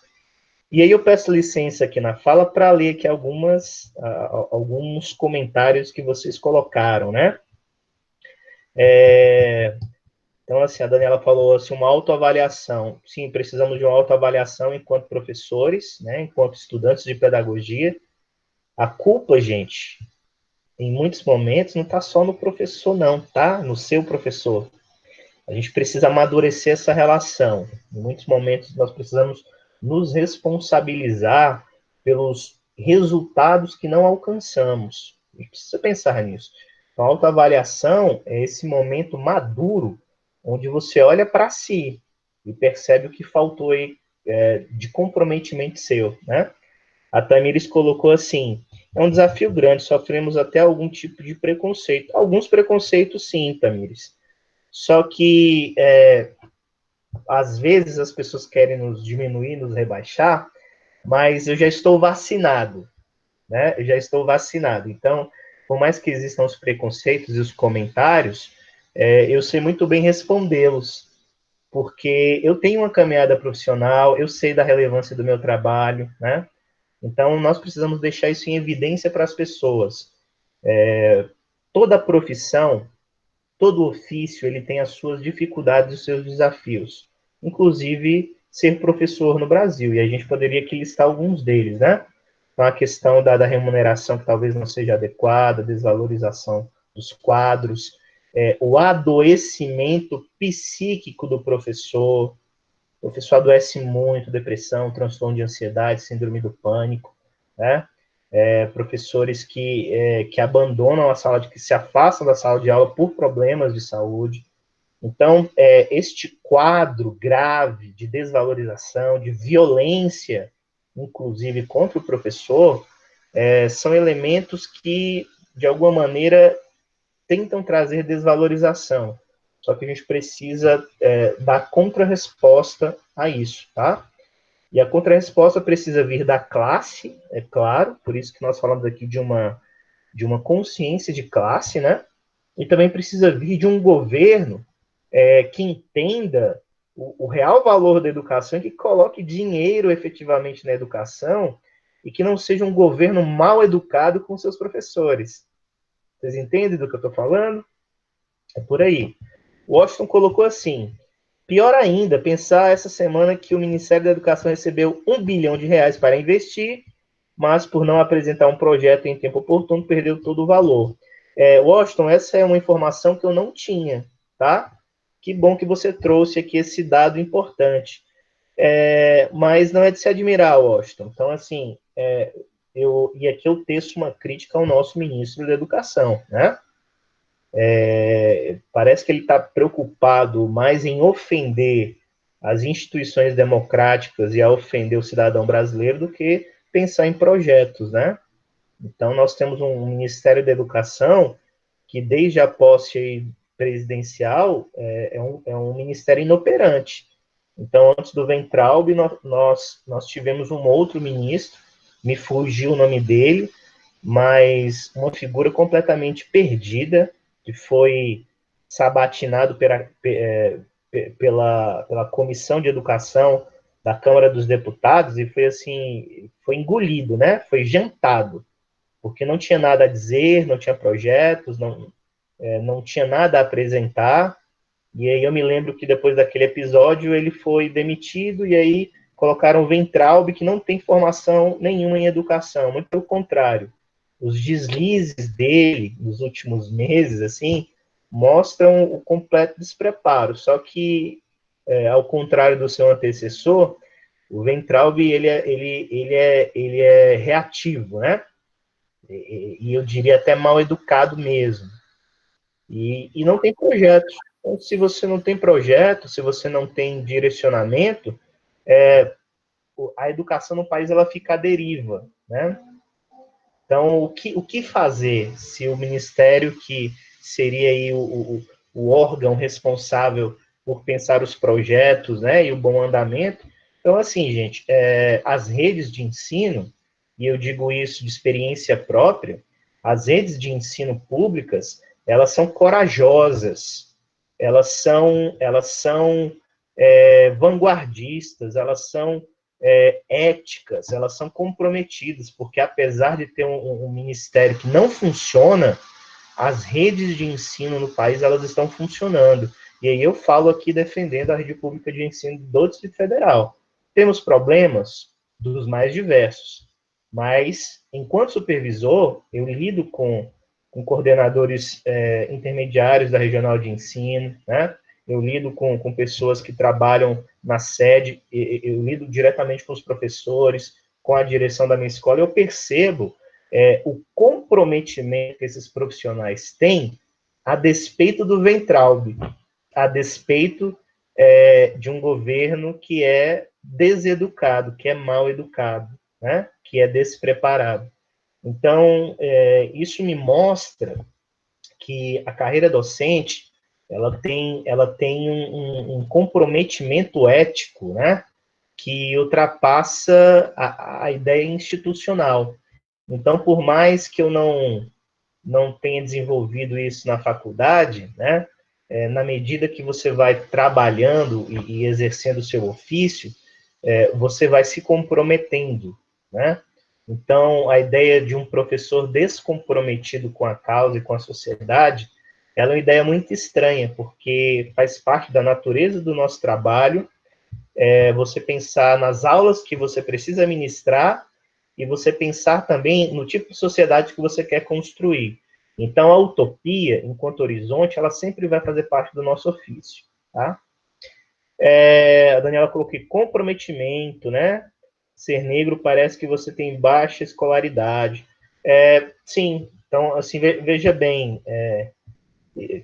E aí eu peço licença aqui na fala para ler aqui alguns comentários que vocês colocaram, né? Então, assim, a Daniela falou assim, uma autoavaliação. Sim, precisamos de uma autoavaliação enquanto professores, né, enquanto estudantes de pedagogia. A culpa, gente, em muitos momentos, não está só no professor, não, tá? No seu professor. A gente precisa amadurecer essa relação. Em muitos momentos, nós precisamos nos responsabilizar pelos resultados que não alcançamos. A gente precisa pensar nisso. Então, a autoavaliação é esse momento maduro onde você olha para si e percebe o que faltou aí de comprometimento seu, né? A Tamires colocou assim: é um desafio grande, sofremos até algum tipo de preconceito. Alguns preconceitos, sim, Tamires. Só que, às vezes, as pessoas querem nos diminuir, nos rebaixar, mas eu já estou vacinado, né? Eu já estou vacinado. Então, por mais que existam os preconceitos e os comentários, eu sei muito bem respondê-los, porque eu tenho uma caminhada profissional, eu sei da relevância do meu trabalho, né? Então, nós precisamos deixar isso em evidência para as pessoas. Toda profissão, todo ofício, ele tem as suas dificuldades e os seus desafios. Inclusive, ser professor no Brasil. E a gente poderia aqui listar alguns deles, né? Então, a questão da remuneração que talvez não seja adequada, desvalorização dos quadros, o adoecimento psíquico do professor. O professor adoece muito, depressão, transtorno de ansiedade, síndrome do pânico, né? Professores que abandonam a sala, que se afastam da sala de aula por problemas de saúde. Então, este quadro grave de desvalorização, de violência, inclusive contra o professor, são elementos que, de alguma maneira, tentam trazer desvalorização. Só que a gente precisa dar contra-resposta a isso, tá? E a contra-resposta precisa vir da classe, é claro, por isso que nós falamos aqui de uma consciência de classe, né? E também precisa vir de um governo que entenda o real valor da educação e que coloque dinheiro efetivamente na educação e que não seja um governo mal educado com seus professores. Vocês entendem do que eu estou falando? É por aí. Washington colocou assim: pior ainda, pensar essa semana que o Ministério da Educação recebeu R$ 1 bilhão para investir, mas por não apresentar um projeto em tempo oportuno, perdeu todo o valor. Washington, essa é uma informação que eu não tinha, tá? Que bom que você trouxe aqui esse dado importante. Mas não é de se admirar, Washington. Então, assim, e aqui eu teço uma crítica ao nosso ministro da Educação, né? Parece que ele está preocupado mais em ofender as instituições democráticas e a ofender o cidadão brasileiro do que pensar em projetos, né? Então, nós temos um Ministério da Educação que, desde a posse presidencial, é um ministério inoperante. Então, antes do Weintraub, nós tivemos um outro ministro, me fugiu o nome dele, mas uma figura completamente perdida, que foi sabatinado pela Comissão de Educação da Câmara dos Deputados e foi assim, foi engolido, né? Foi jantado, porque não tinha nada a dizer, não tinha projetos, não tinha nada a apresentar. E aí eu me lembro que depois daquele episódio ele foi demitido e aí colocaram o Weintraub, que não tem formação nenhuma em educação, muito pelo contrário. Os deslizes dele nos últimos meses, assim, mostram o completo despreparo. Só que, ao contrário do seu antecessor, o Weintraub, ele é reativo, né? E eu diria até mal educado mesmo. E não tem projetos. Então, se você não tem projeto, se você não tem direcionamento, a educação no país ela fica à deriva, né? Então, o que fazer se o Ministério, que seria aí o órgão responsável por pensar os projetos, né, e o bom andamento? Então, assim, gente, as redes de ensino, e eu digo isso de experiência própria, as redes de ensino públicas, elas são corajosas, elas são vanguardistas, elas são éticas, elas são comprometidas, porque apesar de ter um ministério que não funciona, as redes de ensino no país, elas estão funcionando. E aí eu falo aqui defendendo a rede pública de ensino do Distrito Federal. Temos problemas dos mais diversos, mas, enquanto supervisor, eu lido com coordenadores intermediários da regional de ensino, né? Eu lido com pessoas que trabalham na sede, eu lido diretamente com os professores, com a direção da minha escola, eu percebo o comprometimento que esses profissionais têm a despeito do Weintraub, a despeito de um governo que é deseducado, que é mal educado. né, que é despreparado. Então, isso me mostra que a carreira docente ela tem um comprometimento ético, né, que ultrapassa a ideia institucional. Então, por mais que eu não tenha desenvolvido isso na faculdade, né, na medida que você vai trabalhando e exercendo o seu ofício, você vai se comprometendo, né? Então, a ideia de um professor descomprometido com a causa e com a sociedade, ela é uma ideia muito estranha, porque faz parte da natureza do nosso trabalho, você pensar nas aulas que você precisa ministrar e você pensar também no tipo de sociedade que você quer construir. Então, a utopia, enquanto horizonte, ela sempre vai fazer parte do nosso ofício, tá? A Daniela colocou aqui comprometimento, né? Ser negro parece que você tem baixa escolaridade. Sim, então, assim, veja bem,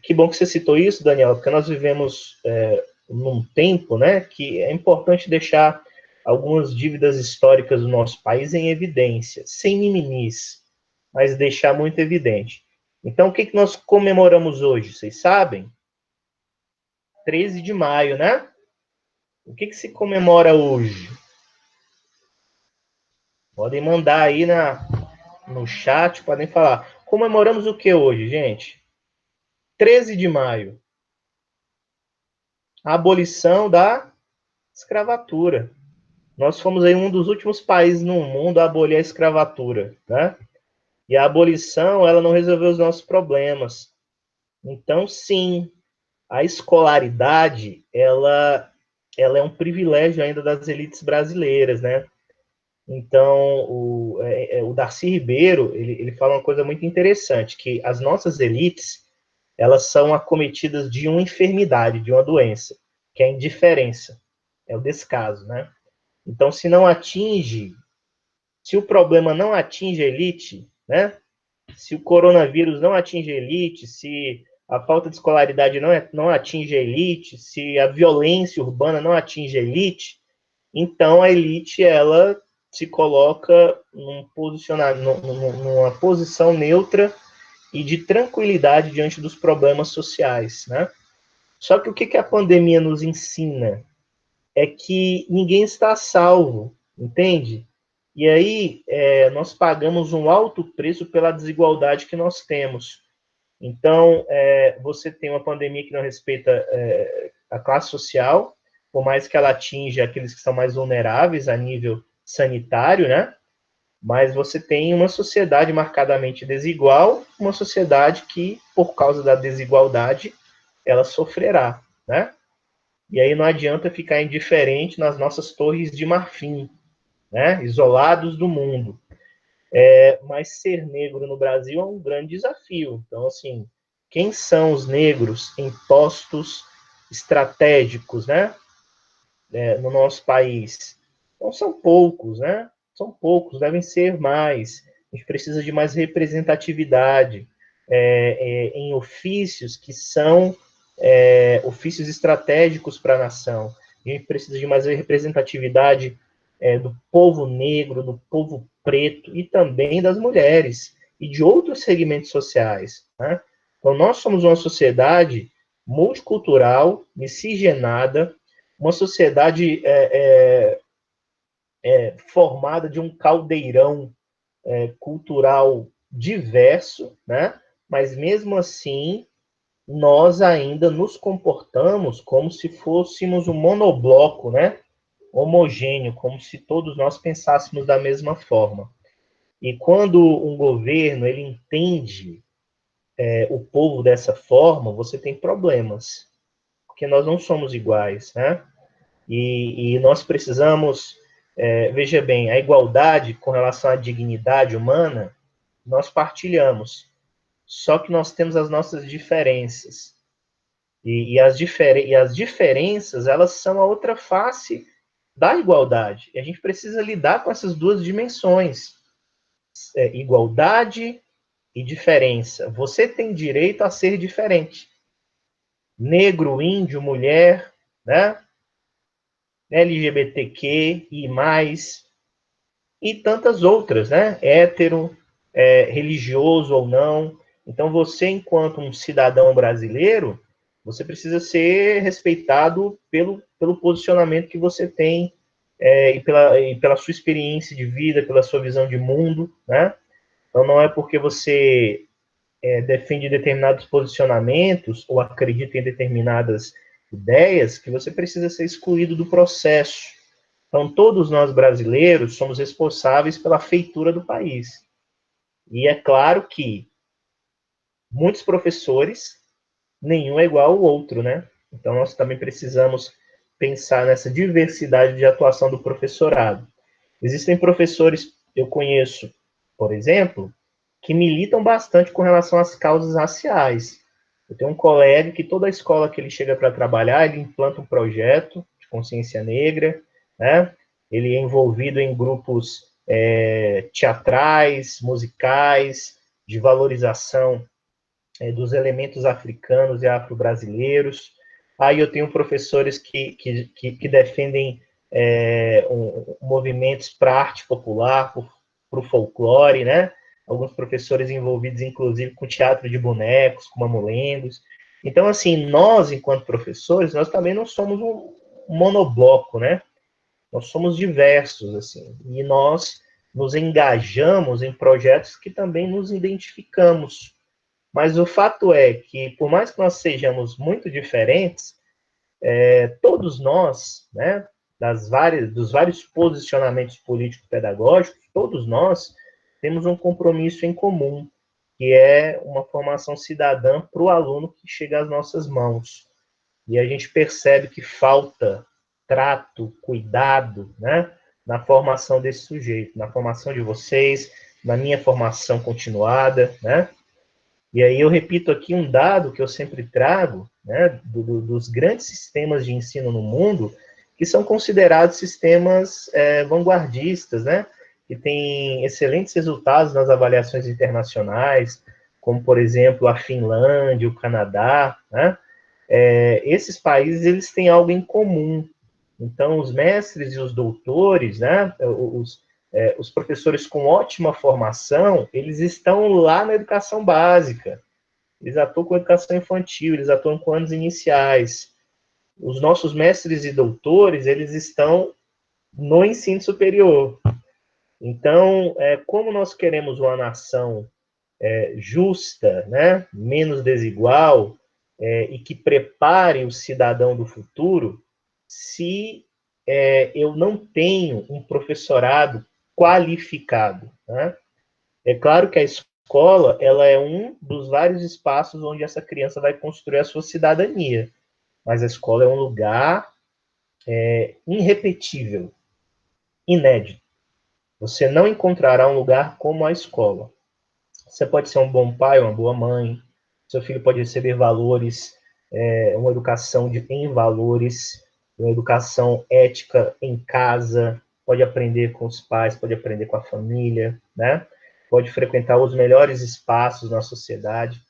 que bom que você citou isso, Daniela, porque nós vivemos num tempo, né, que é importante deixar algumas dívidas históricas do nosso país em evidência, sem mimimis, mas deixar muito evidente. Então, o que nós comemoramos hoje? Vocês sabem? 13 de maio, né? O que se comemora hoje? Podem mandar aí no chat, podem falar. Comemoramos o que hoje, gente? 13 de maio. A abolição da escravatura. Nós fomos aí um dos últimos países no mundo a abolir a escravatura, né? E a abolição, ela não resolveu os nossos problemas. Então, sim, a escolaridade, ela é um privilégio ainda das elites brasileiras, né? Então, o Darcy Ribeiro, ele fala uma coisa muito interessante, que as nossas elites, elas são acometidas de uma enfermidade, de uma doença, que é a indiferença, é o descaso, né? Então, se o problema não atinge a elite, né? Se o coronavírus não atinge a elite, se a falta de escolaridade não atinge a elite, se a violência urbana não atinge a elite, então a elite ela se coloca numa posição neutra e de tranquilidade diante dos problemas sociais, né? Só que o que a pandemia nos ensina é que ninguém está a salvo, entende? E aí nós pagamos um alto preço pela desigualdade que nós temos. Então, você tem uma pandemia que não respeita a classe social, por mais que ela atinja aqueles que são mais vulneráveis a nível sanitário, né? Mas você tem uma sociedade marcadamente desigual, uma sociedade que, por causa da desigualdade, ela sofrerá, né? E aí não adianta ficar indiferente nas nossas torres de marfim, né? Isolados do mundo. Mas ser negro no Brasil é um grande desafio. Então, assim, quem são os negros em postos estratégicos, né? No nosso país? Então, são poucos, né? São poucos, devem ser mais. A gente precisa de mais representatividade em ofícios que são ofícios estratégicos para a nação. A gente precisa de mais representatividade do povo negro, do povo preto e também das mulheres e de outros segmentos sociais, né? Então, nós somos uma sociedade multicultural, miscigenada, uma sociedade formada de um caldeirão cultural diverso, né? Mas mesmo assim, nós ainda nos comportamos como se fôssemos um monobloco, né? Homogêneo, como se todos nós pensássemos da mesma forma. E quando um governo ele entende o povo dessa forma, você tem problemas, porque nós não somos iguais, né? E nós precisamos, veja bem, a igualdade com relação à dignidade humana, nós partilhamos. Só que nós temos as nossas diferenças. E as diferenças, elas são a outra face da igualdade. E a gente precisa lidar com essas duas dimensões. Igualdade e diferença. Você tem direito a ser diferente. Negro, índio, mulher, né? LGBTQ e mais. e tantas outras, né? Hétero, religioso ou não. Então, você, enquanto um cidadão brasileiro, você precisa ser respeitado pelo posicionamento que você tem e pela sua experiência de vida, pela sua visão de mundo, né? Então, não é porque você defende determinados posicionamentos ou acredita em determinadas ideias que você precisa ser excluído do processo. Então, todos nós brasileiros somos responsáveis pela feitura do país. E é claro que muitos professores, nenhum é igual ao outro, né? Então, nós também precisamos pensar nessa diversidade de atuação do professorado. Existem professores, eu conheço, por exemplo, que militam bastante com relação às causas raciais. Eu tenho um colega que toda a escola que ele chega para trabalhar, ele implanta um projeto de consciência negra, né? Ele é envolvido em grupos teatrais, musicais, de valorização dos elementos africanos e afro-brasileiros. Aí eu tenho professores que defendem movimentos para arte popular, para o folclore, né? Alguns professores envolvidos, inclusive, com teatro de bonecos, com mamulengos. Então, assim, nós, enquanto professores, nós também não somos um monobloco, né? Nós somos diversos, assim, e nós nos engajamos em projetos que também nos identificamos. Mas o fato é que, por mais que nós sejamos muito diferentes, todos nós, né, dos vários posicionamentos político-pedagógicos, todos nós temos um compromisso em comum, que é uma formação cidadã para o aluno que chega às nossas mãos. E a gente percebe que falta trato, cuidado, né, na formação desse sujeito, na formação de vocês, na minha formação continuada, né? E aí eu repito aqui um dado que eu sempre trago, né, dos grandes sistemas de ensino no mundo, que são considerados sistemas vanguardistas, né, que têm excelentes resultados nas avaliações internacionais, como, por exemplo, a Finlândia, o Canadá, né? Esses países, eles têm algo em comum. Então, os mestres e os doutores, né, os professores com ótima formação, eles estão lá na educação básica, eles atuam com educação infantil, eles atuam com anos iniciais. Os nossos mestres e doutores, eles estão no ensino superior. Então, como nós queremos uma nação justa, né, menos desigual, e que prepare o cidadão do futuro, se eu não tenho um professorado qualificado, né? É claro que a escola, ela é um dos vários espaços onde essa criança vai construir a sua cidadania, mas a escola é um lugar irrepetível, inédito. Você não encontrará um lugar como a escola. Você pode ser um bom pai, uma boa mãe, seu filho pode receber valores, uma educação em valores, uma educação ética em casa, pode aprender com os pais, pode aprender com a família, né? Pode frequentar os melhores espaços na sociedade,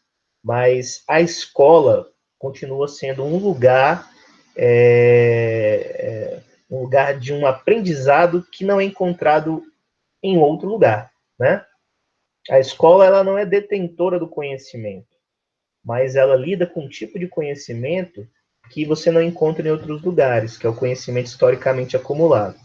mas a escola continua sendo um lugar de um aprendizado que não é encontrado em outro lugar, né? A escola, ela não é detentora do conhecimento, mas ela lida com um tipo de conhecimento que você não encontra em outros lugares, que é o conhecimento historicamente acumulado,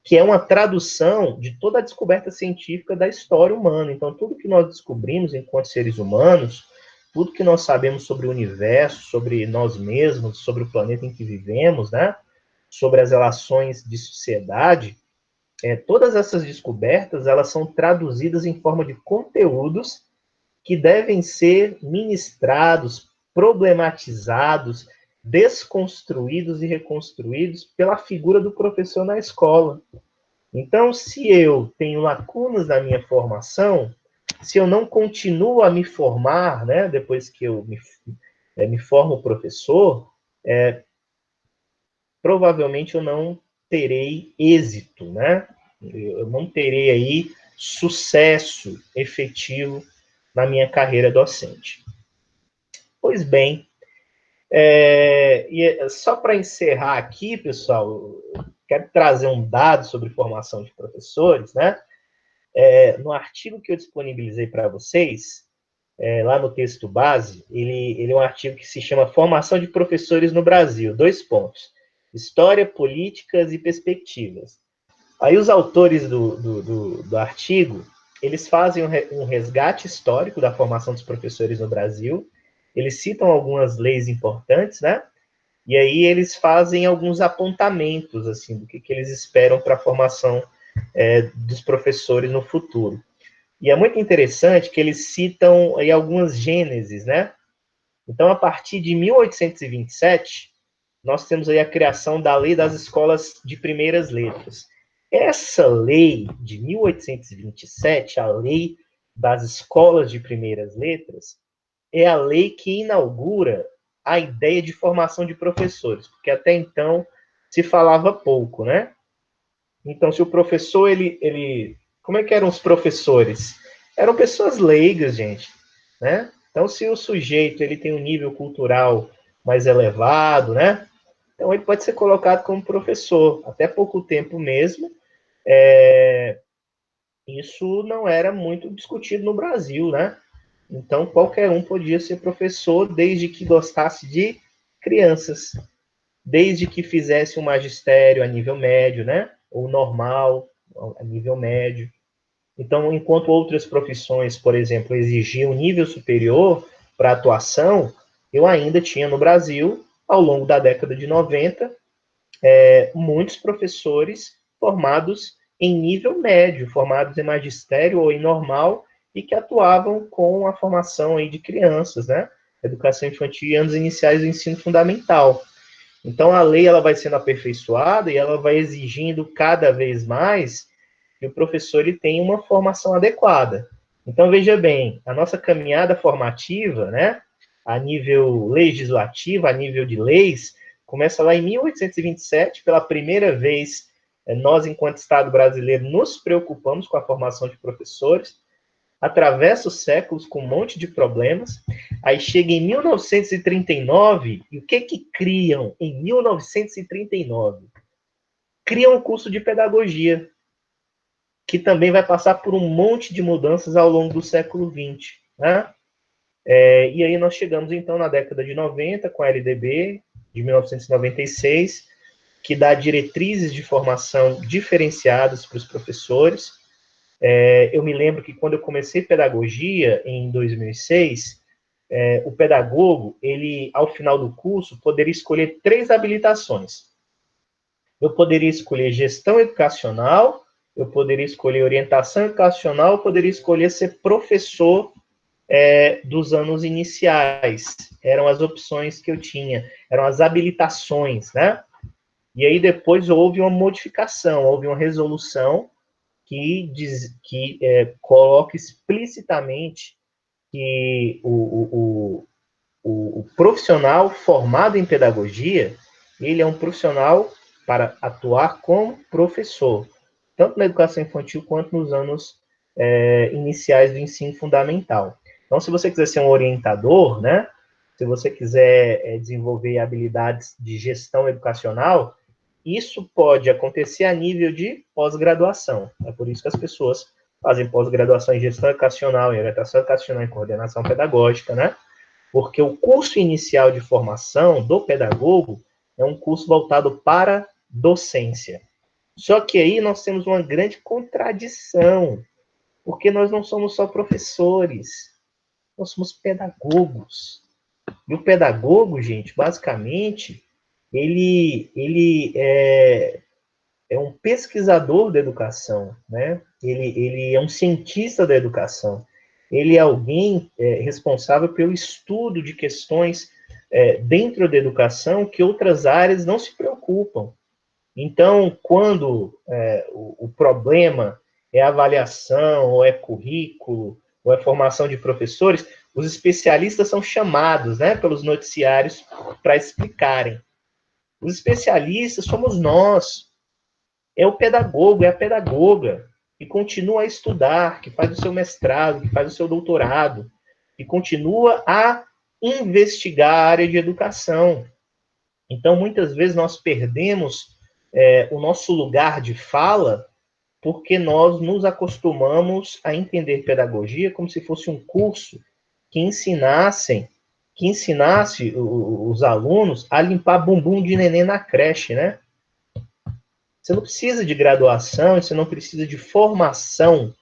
que é uma tradução de toda a descoberta científica da história humana. Então, tudo que nós descobrimos enquanto seres humanos, tudo que nós sabemos sobre o universo, sobre nós mesmos, sobre o planeta em que vivemos, né? Sobre as relações de sociedade, todas essas descobertas, elas são traduzidas em forma de conteúdos que devem ser ministrados, problematizados, desconstruídos e reconstruídos pela figura do professor na escola. Então, se eu tenho lacunas na minha formação, se eu não continuo a me formar, né, depois que eu me formo professor, provavelmente eu não terei êxito, né? Eu não terei aí sucesso efetivo na minha carreira docente. Pois bem, e só para encerrar aqui, pessoal, quero trazer um dado sobre formação de professores, né? No artigo que eu disponibilizei para vocês, lá no texto base, ele é um artigo que se chama Formação de Professores no Brasil, 2 pontos, História, Políticas e Perspectivas. Aí os autores do artigo, eles fazem um resgate histórico da formação dos professores no Brasil, eles citam algumas leis importantes, né? E aí eles fazem alguns apontamentos, assim, do que eles esperam para a formação dos professores no futuro. E é muito interessante que eles citam aí algumas gêneses, né? Então, a partir de 1827, nós temos aí a criação da Lei das Escolas de Primeiras Letras. Essa lei de 1827, a Lei das Escolas de Primeiras Letras, é a lei que inaugura a ideia de formação de professores, porque até então se falava pouco, né? Então, se o professor, como é que eram os professores? Eram pessoas leigas, gente, né? Então, se o sujeito ele tem um nível cultural mais elevado, né? Então, ele pode ser colocado como professor. Até pouco tempo mesmo, isso não era muito discutido no Brasil, né? Então, qualquer um podia ser professor, desde que gostasse de crianças, desde que fizesse um magistério a nível médio, né? Ou normal, a nível médio. Então, enquanto outras profissões, por exemplo, exigiam nível superior para atuação, eu ainda tinha no Brasil, ao longo da década de 90, muitos professores formados em nível médio, formados em magistério ou em normal, e que atuavam com a formação aí de crianças, né? Educação infantil e anos iniciais do ensino fundamental. Então, a lei ela vai sendo aperfeiçoada e ela vai exigindo cada vez mais que o professor ele tenha uma formação adequada. Então, veja bem, a nossa caminhada formativa, né, a nível legislativo, a nível de leis, começa lá em 1827, pela primeira vez, nós, enquanto Estado brasileiro, nos preocupamos com a formação de professores, atravessa os séculos com um monte de problemas, aí chega em 1939, e o que criam em 1939? Criam um curso de pedagogia, que também vai passar por um monte de mudanças ao longo do século XX, né? E aí nós chegamos, então, na década de 90, com a LDB, de 1996, que dá diretrizes de formação diferenciadas para os professores. Eu me lembro que quando eu comecei pedagogia, em 2006, o pedagogo, ele, ao final do curso, poderia escolher 3 habilitações. Eu poderia escolher gestão educacional, eu poderia escolher orientação educacional, eu poderia escolher ser professor dos anos iniciais. Eram as opções que eu tinha, eram as habilitações, né? E aí depois houve uma modificação, houve uma resolução que coloca explicitamente que o profissional formado em pedagogia, ele é um profissional para atuar como professor, tanto na educação infantil quanto nos anos iniciais do ensino fundamental. Então, se você quiser ser um orientador, né, se você quiser desenvolver habilidades de gestão educacional, isso pode acontecer a nível de pós-graduação. É por isso que as pessoas fazem pós-graduação em gestão educacional, em orientação educacional, em coordenação pedagógica, né? Porque o curso inicial de formação do pedagogo é um curso voltado para docência. Só que aí nós temos uma grande contradição, porque nós não somos só professores, nós somos pedagogos. E o pedagogo, gente, basicamente, ele é um pesquisador da educação, né? Ele é um cientista da educação. Ele é alguém responsável pelo estudo de questões dentro da educação que outras áreas não se preocupam. Então, quando o problema é avaliação, ou é currículo, ou é formação de professores, os especialistas são chamados, né, pelos noticiários para explicarem. Os especialistas somos nós. É o pedagogo, é a pedagoga, que continua a estudar, que faz o seu mestrado, que faz o seu doutorado, que continua a investigar a área de educação. Então, muitas vezes nós perdemos o nosso lugar de fala, porque nós nos acostumamos a entender pedagogia como se fosse um curso que ensinasse os alunos a limpar bumbum de neném na creche, né? Você não precisa de graduação, você não precisa de formação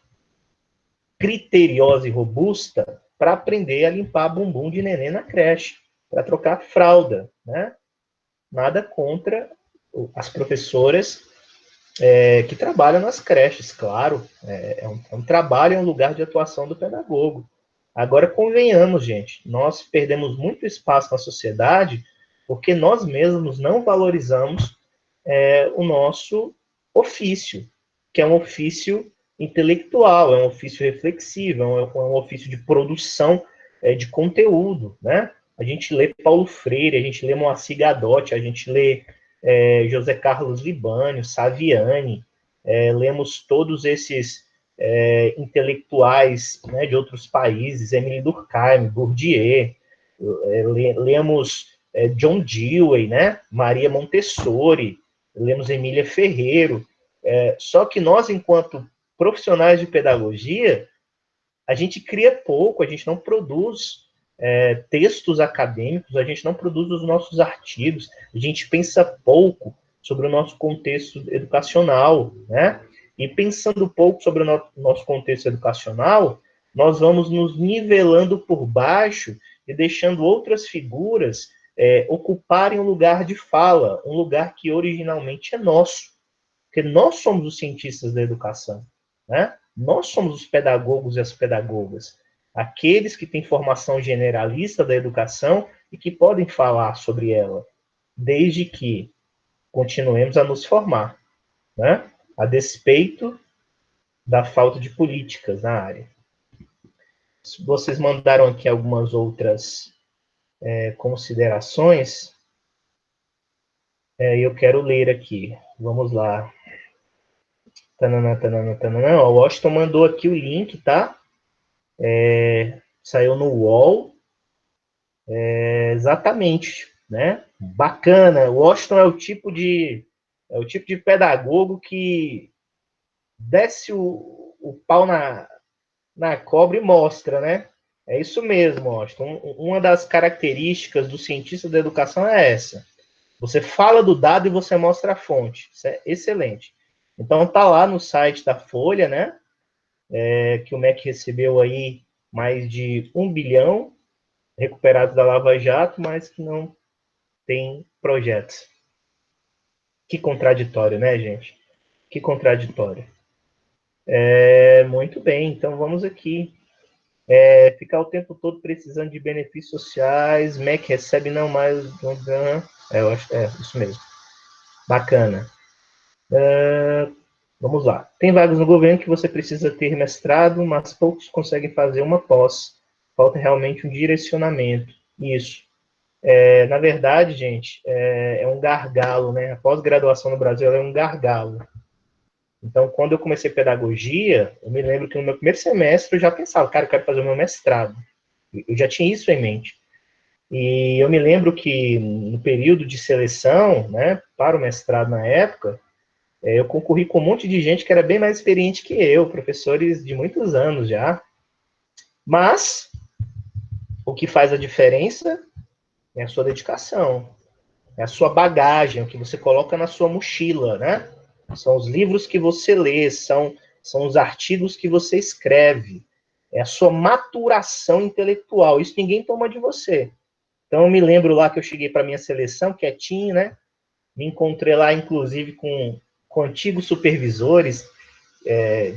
criteriosa e robusta para aprender a limpar bumbum de neném na creche, para trocar fralda, né? Nada contra as professoras que trabalham nas creches, claro. É um trabalho, é um lugar de atuação do pedagogo. Agora, convenhamos, gente, nós perdemos muito espaço na sociedade porque nós mesmos não valorizamos o nosso ofício, que é um ofício intelectual, é um ofício reflexivo, é um ofício de produção de conteúdo, né? A gente lê Paulo Freire, a gente lê Moacir Gadotti, a gente lê José Carlos Libânio, Saviani, lemos todos esses intelectuais, né, de outros países, Émile Durkheim, Bourdieu, lemos John Dewey, né, Maria Montessori, lemos Emília Ferreiro. Só que nós, enquanto profissionais de pedagogia, a gente cria pouco, a gente não produz textos acadêmicos, a gente não produz os nossos artigos, a gente pensa pouco sobre o nosso contexto educacional, né? E pensando pouco sobre o nosso contexto educacional, nós vamos nos nivelando por baixo e deixando outras figuras ocuparem um lugar de fala, um lugar que originalmente é nosso, porque nós somos os cientistas da educação, né? Nós somos os pedagogos e as pedagogas, aqueles que têm formação generalista da educação e que podem falar sobre ela, desde que continuemos a nos formar, né? A despeito da falta de políticas na área. Vocês mandaram aqui algumas outras considerações, eu quero ler aqui. Vamos lá. Tanana, tanana, tanana. O Washington mandou aqui o link, tá? Saiu no UOL. Exatamente, né? Bacana. O Washington é o tipo de pedagogo que desce o pau na cobra e mostra, né? É isso mesmo, Washington. Uma das características do cientista da educação é essa. Você fala do dado e você mostra a fonte. Isso é excelente. Então tá lá no site da Folha, né? Que o MEC recebeu aí mais de 1 bilhão recuperados da Lava Jato, mas que não tem projetos. Que contraditório, né, gente? Que contraditório. Muito bem, então vamos aqui. Ficar o tempo todo precisando de benefícios sociais, MEC recebe não mais. Eu acho, isso mesmo. Bacana. Vamos lá. Tem vagas no governo que você precisa ter mestrado, mas poucos conseguem fazer uma pós. Falta realmente um direcionamento. Isso. Na verdade, gente, é um gargalo, né? A pós-graduação no Brasil é um gargalo. Então, quando eu comecei pedagogia, eu me lembro que no meu primeiro semestre eu já pensava, cara, eu quero fazer o meu mestrado. Eu já tinha isso em mente. E eu me lembro que no período de seleção, né, para o mestrado na época, eu concorri com um monte de gente que era bem mais experiente que eu, professores de muitos anos já. Mas o que faz a diferença é a sua dedicação, é a sua bagagem, o que você coloca na sua mochila, né? São os livros que você lê, são os artigos que você escreve, é a sua maturação intelectual. Isso ninguém toma de você. Então, eu me lembro lá que eu cheguei para minha seleção, quietinho, né? Me encontrei lá, inclusive, com antigos supervisores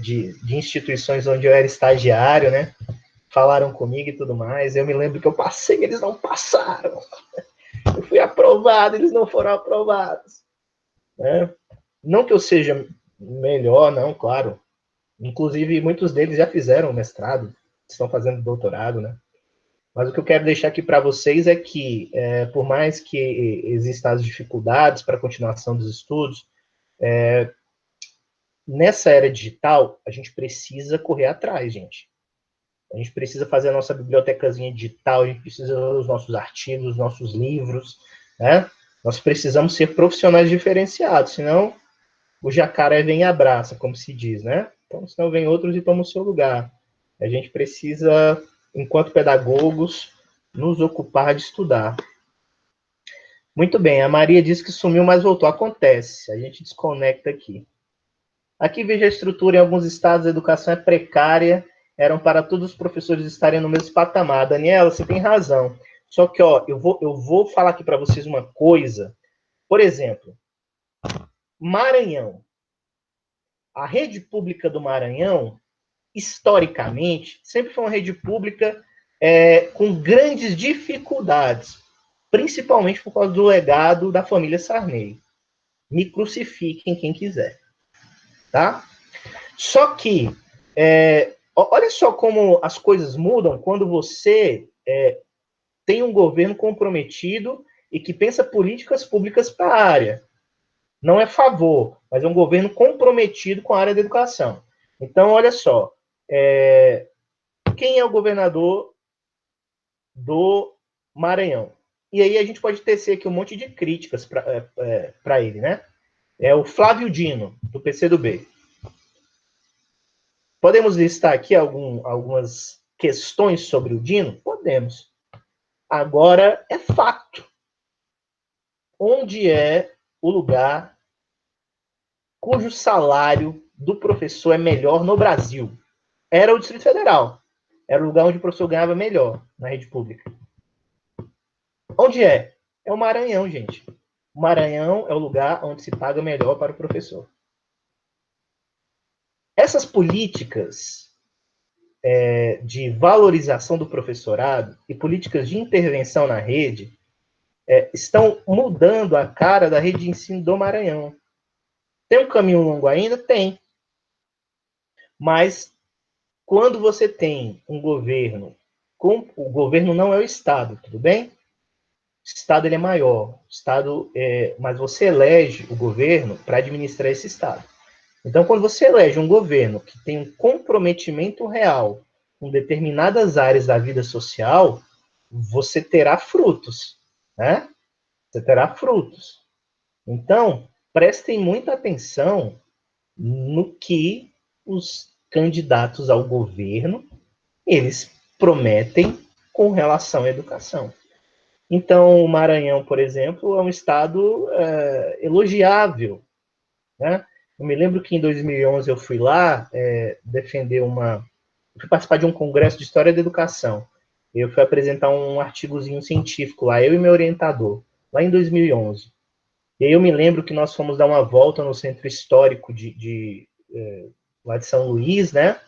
de instituições onde eu era estagiário, né? Falaram comigo e tudo mais. Eu me lembro que eu passei, eles não passaram. Eu fui aprovado, eles não foram aprovados. Né? Não que eu seja melhor, não, claro. Inclusive, muitos deles já fizeram mestrado, estão fazendo doutorado, né? Mas o que eu quero deixar aqui para vocês é que, por mais que existam as dificuldades para a continuação dos estudos, nessa era digital, a gente precisa correr atrás, gente. A gente precisa fazer a nossa bibliotecazinha digital, a gente precisa ler os nossos artigos, os nossos livros, né? Nós precisamos ser profissionais diferenciados, senão o jacaré vem e abraça, como se diz, né? Então, senão vem outros e tomam o seu lugar. A gente precisa, enquanto pedagogos, nos ocupar de estudar. Muito bem, a Maria disse que sumiu, mas voltou. Acontece, a gente desconecta aqui. Aqui veja a estrutura, em alguns estados a educação é precária, eram para todos os professores estarem no mesmo patamar. Daniela, você tem razão. Só que, ó, eu vou falar aqui para vocês uma coisa. Por exemplo, Maranhão. A rede pública do Maranhão, historicamente, sempre foi uma rede pública com grandes dificuldades, principalmente por causa do legado da família Sarney. Me crucifiquem quem quiser. Tá? Só que, olha só como as coisas mudam quando você tem um governo comprometido e que pensa políticas públicas para a área. Não é favor, mas é um governo comprometido com a área da educação. Então, olha só, quem é o governador do Maranhão? E aí a gente pode tecer aqui um monte de críticas para ele, né? É o Flávio Dino, do PCdoB. Podemos listar aqui algumas questões sobre o Dino? Podemos. Agora, é fato. Onde é o lugar cujo salário do professor é melhor no Brasil? Era o Distrito Federal. Era o lugar onde o professor ganhava melhor na rede pública. Onde é? É o Maranhão, gente. O Maranhão é o lugar onde se paga melhor para o professor. Essas políticas de valorização do professorado e políticas de intervenção na rede estão mudando a cara da rede de ensino do Maranhão. Tem um caminho longo ainda? Tem. Mas quando você tem um governo, o governo não é o Estado, tudo bem? O Estado ele é maior, mas você elege o governo para administrar esse Estado. Então, quando você elege um governo que tem um comprometimento real com determinadas áreas da vida social, você terá frutos, né? Você terá frutos. Então, prestem muita atenção no que os candidatos ao governo, eles prometem com relação à educação. Então, o Maranhão, por exemplo, é um estado elogiável, né? Eu me lembro que em 2011 eu fui lá defender fui participar de um congresso de História da Educação. Eu fui apresentar um artigozinho científico lá, eu e meu orientador, lá em 2011. E aí eu me lembro que nós fomos dar uma volta no centro histórico lá de São Luís, né?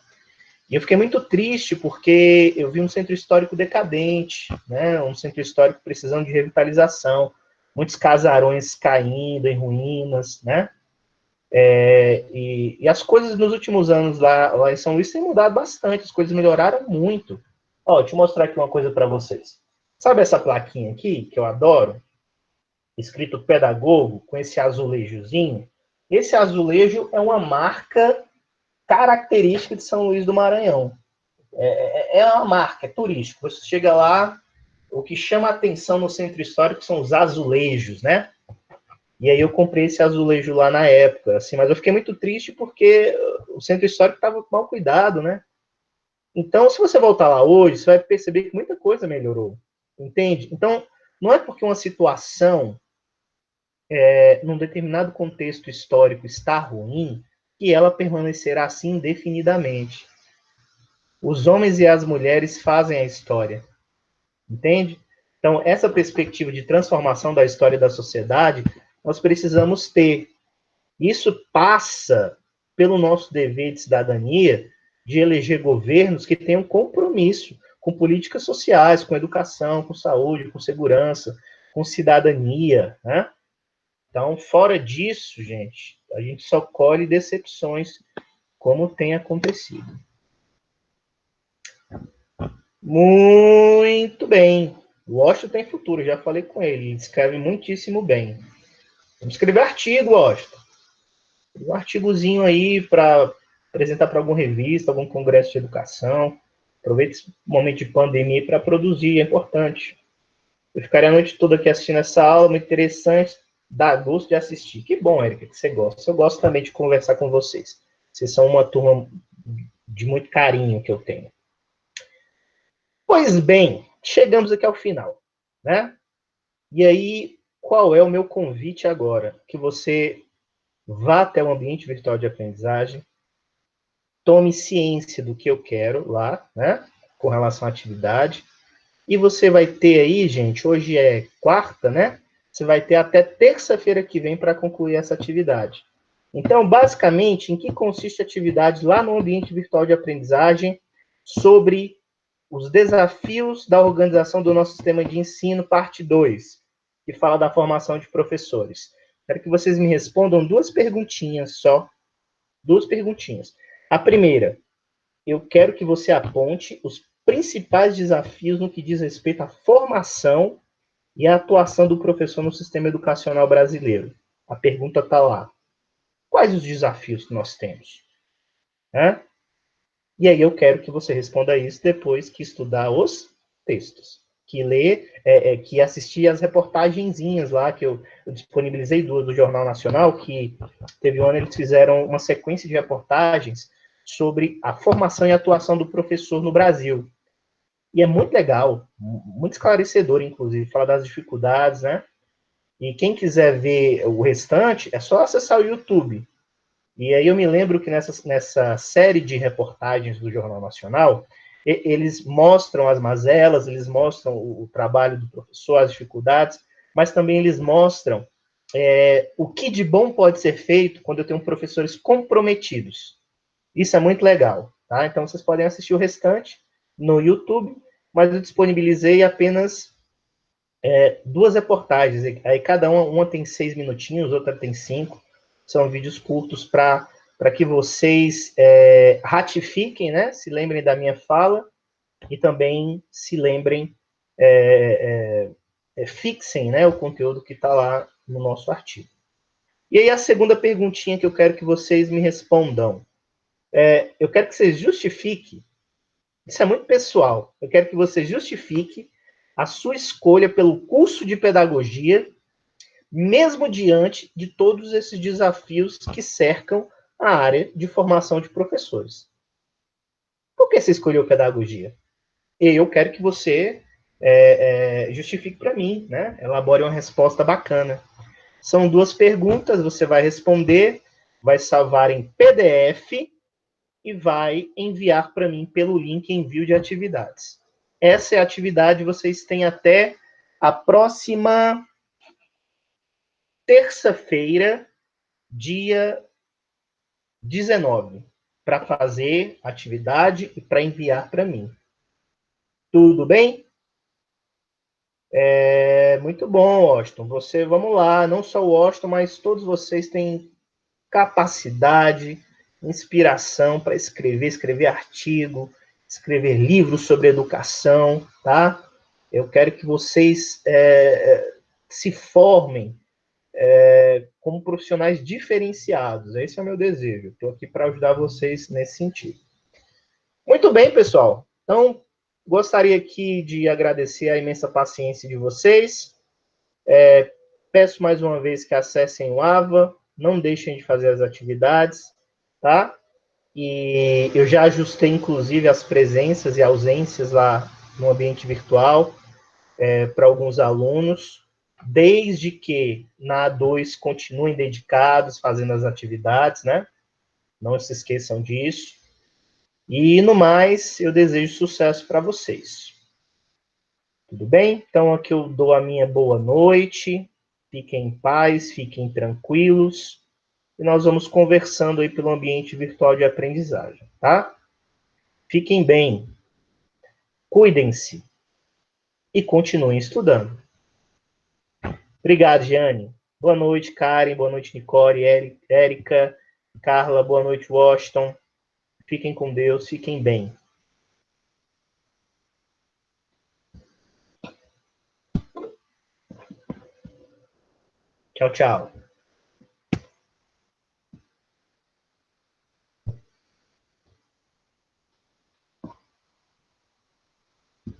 E eu fiquei muito triste porque eu vi um centro histórico decadente, né? Um centro histórico precisando de revitalização, muitos casarões caindo em ruínas, né? E as coisas nos últimos anos lá em São Luís têm mudado bastante, as coisas melhoraram muito. Ó, deixa eu mostrar aqui uma coisa para vocês. Sabe essa plaquinha aqui, que eu adoro? Escrito pedagogo, com esse azulejozinho? Esse azulejo é uma marca característica de São Luís do Maranhão. É uma marca, é turístico. Você chega lá, o que chama a atenção no centro histórico são os azulejos, né? E aí eu comprei esse azulejo lá na época, assim, mas eu fiquei muito triste porque o centro histórico estava mal cuidado, né? Então, se você voltar lá hoje, você vai perceber que muita coisa melhorou, entende? Então, não é porque uma situação, num determinado contexto histórico, está ruim, que ela permanecerá assim indefinidamente. Os homens e as mulheres fazem a história, entende? Então, essa perspectiva de transformação da história da sociedade, nós precisamos ter. Isso passa pelo nosso dever de cidadania de eleger governos que tenham compromisso com políticas sociais, com educação, com saúde, com segurança, com cidadania, né? Então, fora disso, gente, a gente só colhe decepções, como tem acontecido. Muito bem. O Washington tem futuro, já falei com ele. Ele escreve muitíssimo bem. Vamos escrever artigo, Washington. Um artigozinho aí para apresentar para alguma revista, algum congresso de educação. Aproveite esse momento de pandemia para produzir, é importante. Eu ficaria a noite toda aqui assistindo essa aula, muito interessante, dá gosto de assistir. Que bom, Érica, que você gosta. Eu gosto também de conversar com vocês. Vocês são uma turma de muito carinho que eu tenho. Pois bem, chegamos aqui ao final, né? E aí, qual é o meu convite agora? Que você vá até o ambiente virtual de aprendizagem, tome ciência do que eu quero lá, né? Com relação à atividade. E você vai ter aí, gente, hoje é quarta, né? Você vai ter até terça-feira que vem para concluir essa atividade. Então, basicamente, em que consiste a atividade lá no ambiente virtual de aprendizagem sobre os desafios da organização do nosso sistema de ensino, parte 2, que fala da formação de professores. Quero que vocês me respondam duas perguntinhas só. Duas perguntinhas. A primeira, eu quero que você aponte os principais desafios no que diz respeito à formação e à atuação do professor no sistema educacional brasileiro. A pergunta está lá. Quais os desafios que nós temos? Né? E aí eu quero que você responda isso depois que estudar os textos, que ler, que assistir as reportagenzinhas lá, que eu disponibilizei duas do Jornal Nacional, que teve um ano eles fizeram uma sequência de reportagens sobre a formação e atuação do professor no Brasil. E é muito legal, muito esclarecedor, inclusive, fala das dificuldades, né? E quem quiser ver o restante, é só acessar o YouTube. E aí eu me lembro que nessa série de reportagens do Jornal Nacional, eles mostram as mazelas, eles mostram o trabalho do professor, as dificuldades, mas também eles mostram o que de bom pode ser feito quando eu tenho professores comprometidos. Isso é muito legal, tá? Então vocês podem assistir o restante no YouTube, mas eu disponibilizei apenas duas reportagens. Aí cada uma tem 6 minutinhos, outra tem 5. São vídeos curtos para que vocês ratifiquem, né? Se lembrem da minha fala e também se lembrem, fixem, né, o conteúdo que está lá no nosso artigo. E aí a segunda perguntinha que eu quero que vocês me respondam. Eu quero que vocês justifiquem, isso é muito pessoal, eu quero que você justifique a sua escolha pelo curso de pedagogia, mesmo diante de todos esses desafios que cercam a área de formação de professores. Por que você escolheu pedagogia? E eu quero que você justifique para mim, né? Elabore uma resposta bacana. São duas perguntas, você vai responder, vai salvar em PDF e vai enviar para mim pelo link envio de atividades. Essa é a atividade, vocês têm até a próxima terça-feira, dia 19, para fazer atividade e para enviar para mim. Tudo bem? Muito bom, Washington. Vamos lá, não só o Washington, mas todos vocês têm capacidade, inspiração para escrever artigo, escrever livros sobre educação, tá? Eu quero que vocês se formem como profissionais diferenciados. Esse é o meu desejo. Estou aqui para ajudar vocês nesse sentido. Muito bem, pessoal. Então, gostaria aqui de agradecer a imensa paciência de vocês. Peço mais uma vez que acessem o AVA, não deixem de fazer as atividades, tá? E eu já ajustei, inclusive, as presenças e ausências lá no ambiente virtual para alguns alunos, desde que na A2 continuem dedicados, fazendo as atividades, né? Não se esqueçam disso. E, no mais, eu desejo sucesso para vocês. Tudo bem? Então, aqui eu dou a minha boa noite. Fiquem em paz, fiquem tranquilos. E nós vamos conversando aí pelo ambiente virtual de aprendizagem, tá? Fiquem bem, cuidem-se e continuem estudando. Obrigado, Giane. Boa noite, Karen. Boa noite, Nicole, Érica, Carla. Boa noite, Washington. Fiquem com Deus, fiquem bem. Tchau, tchau.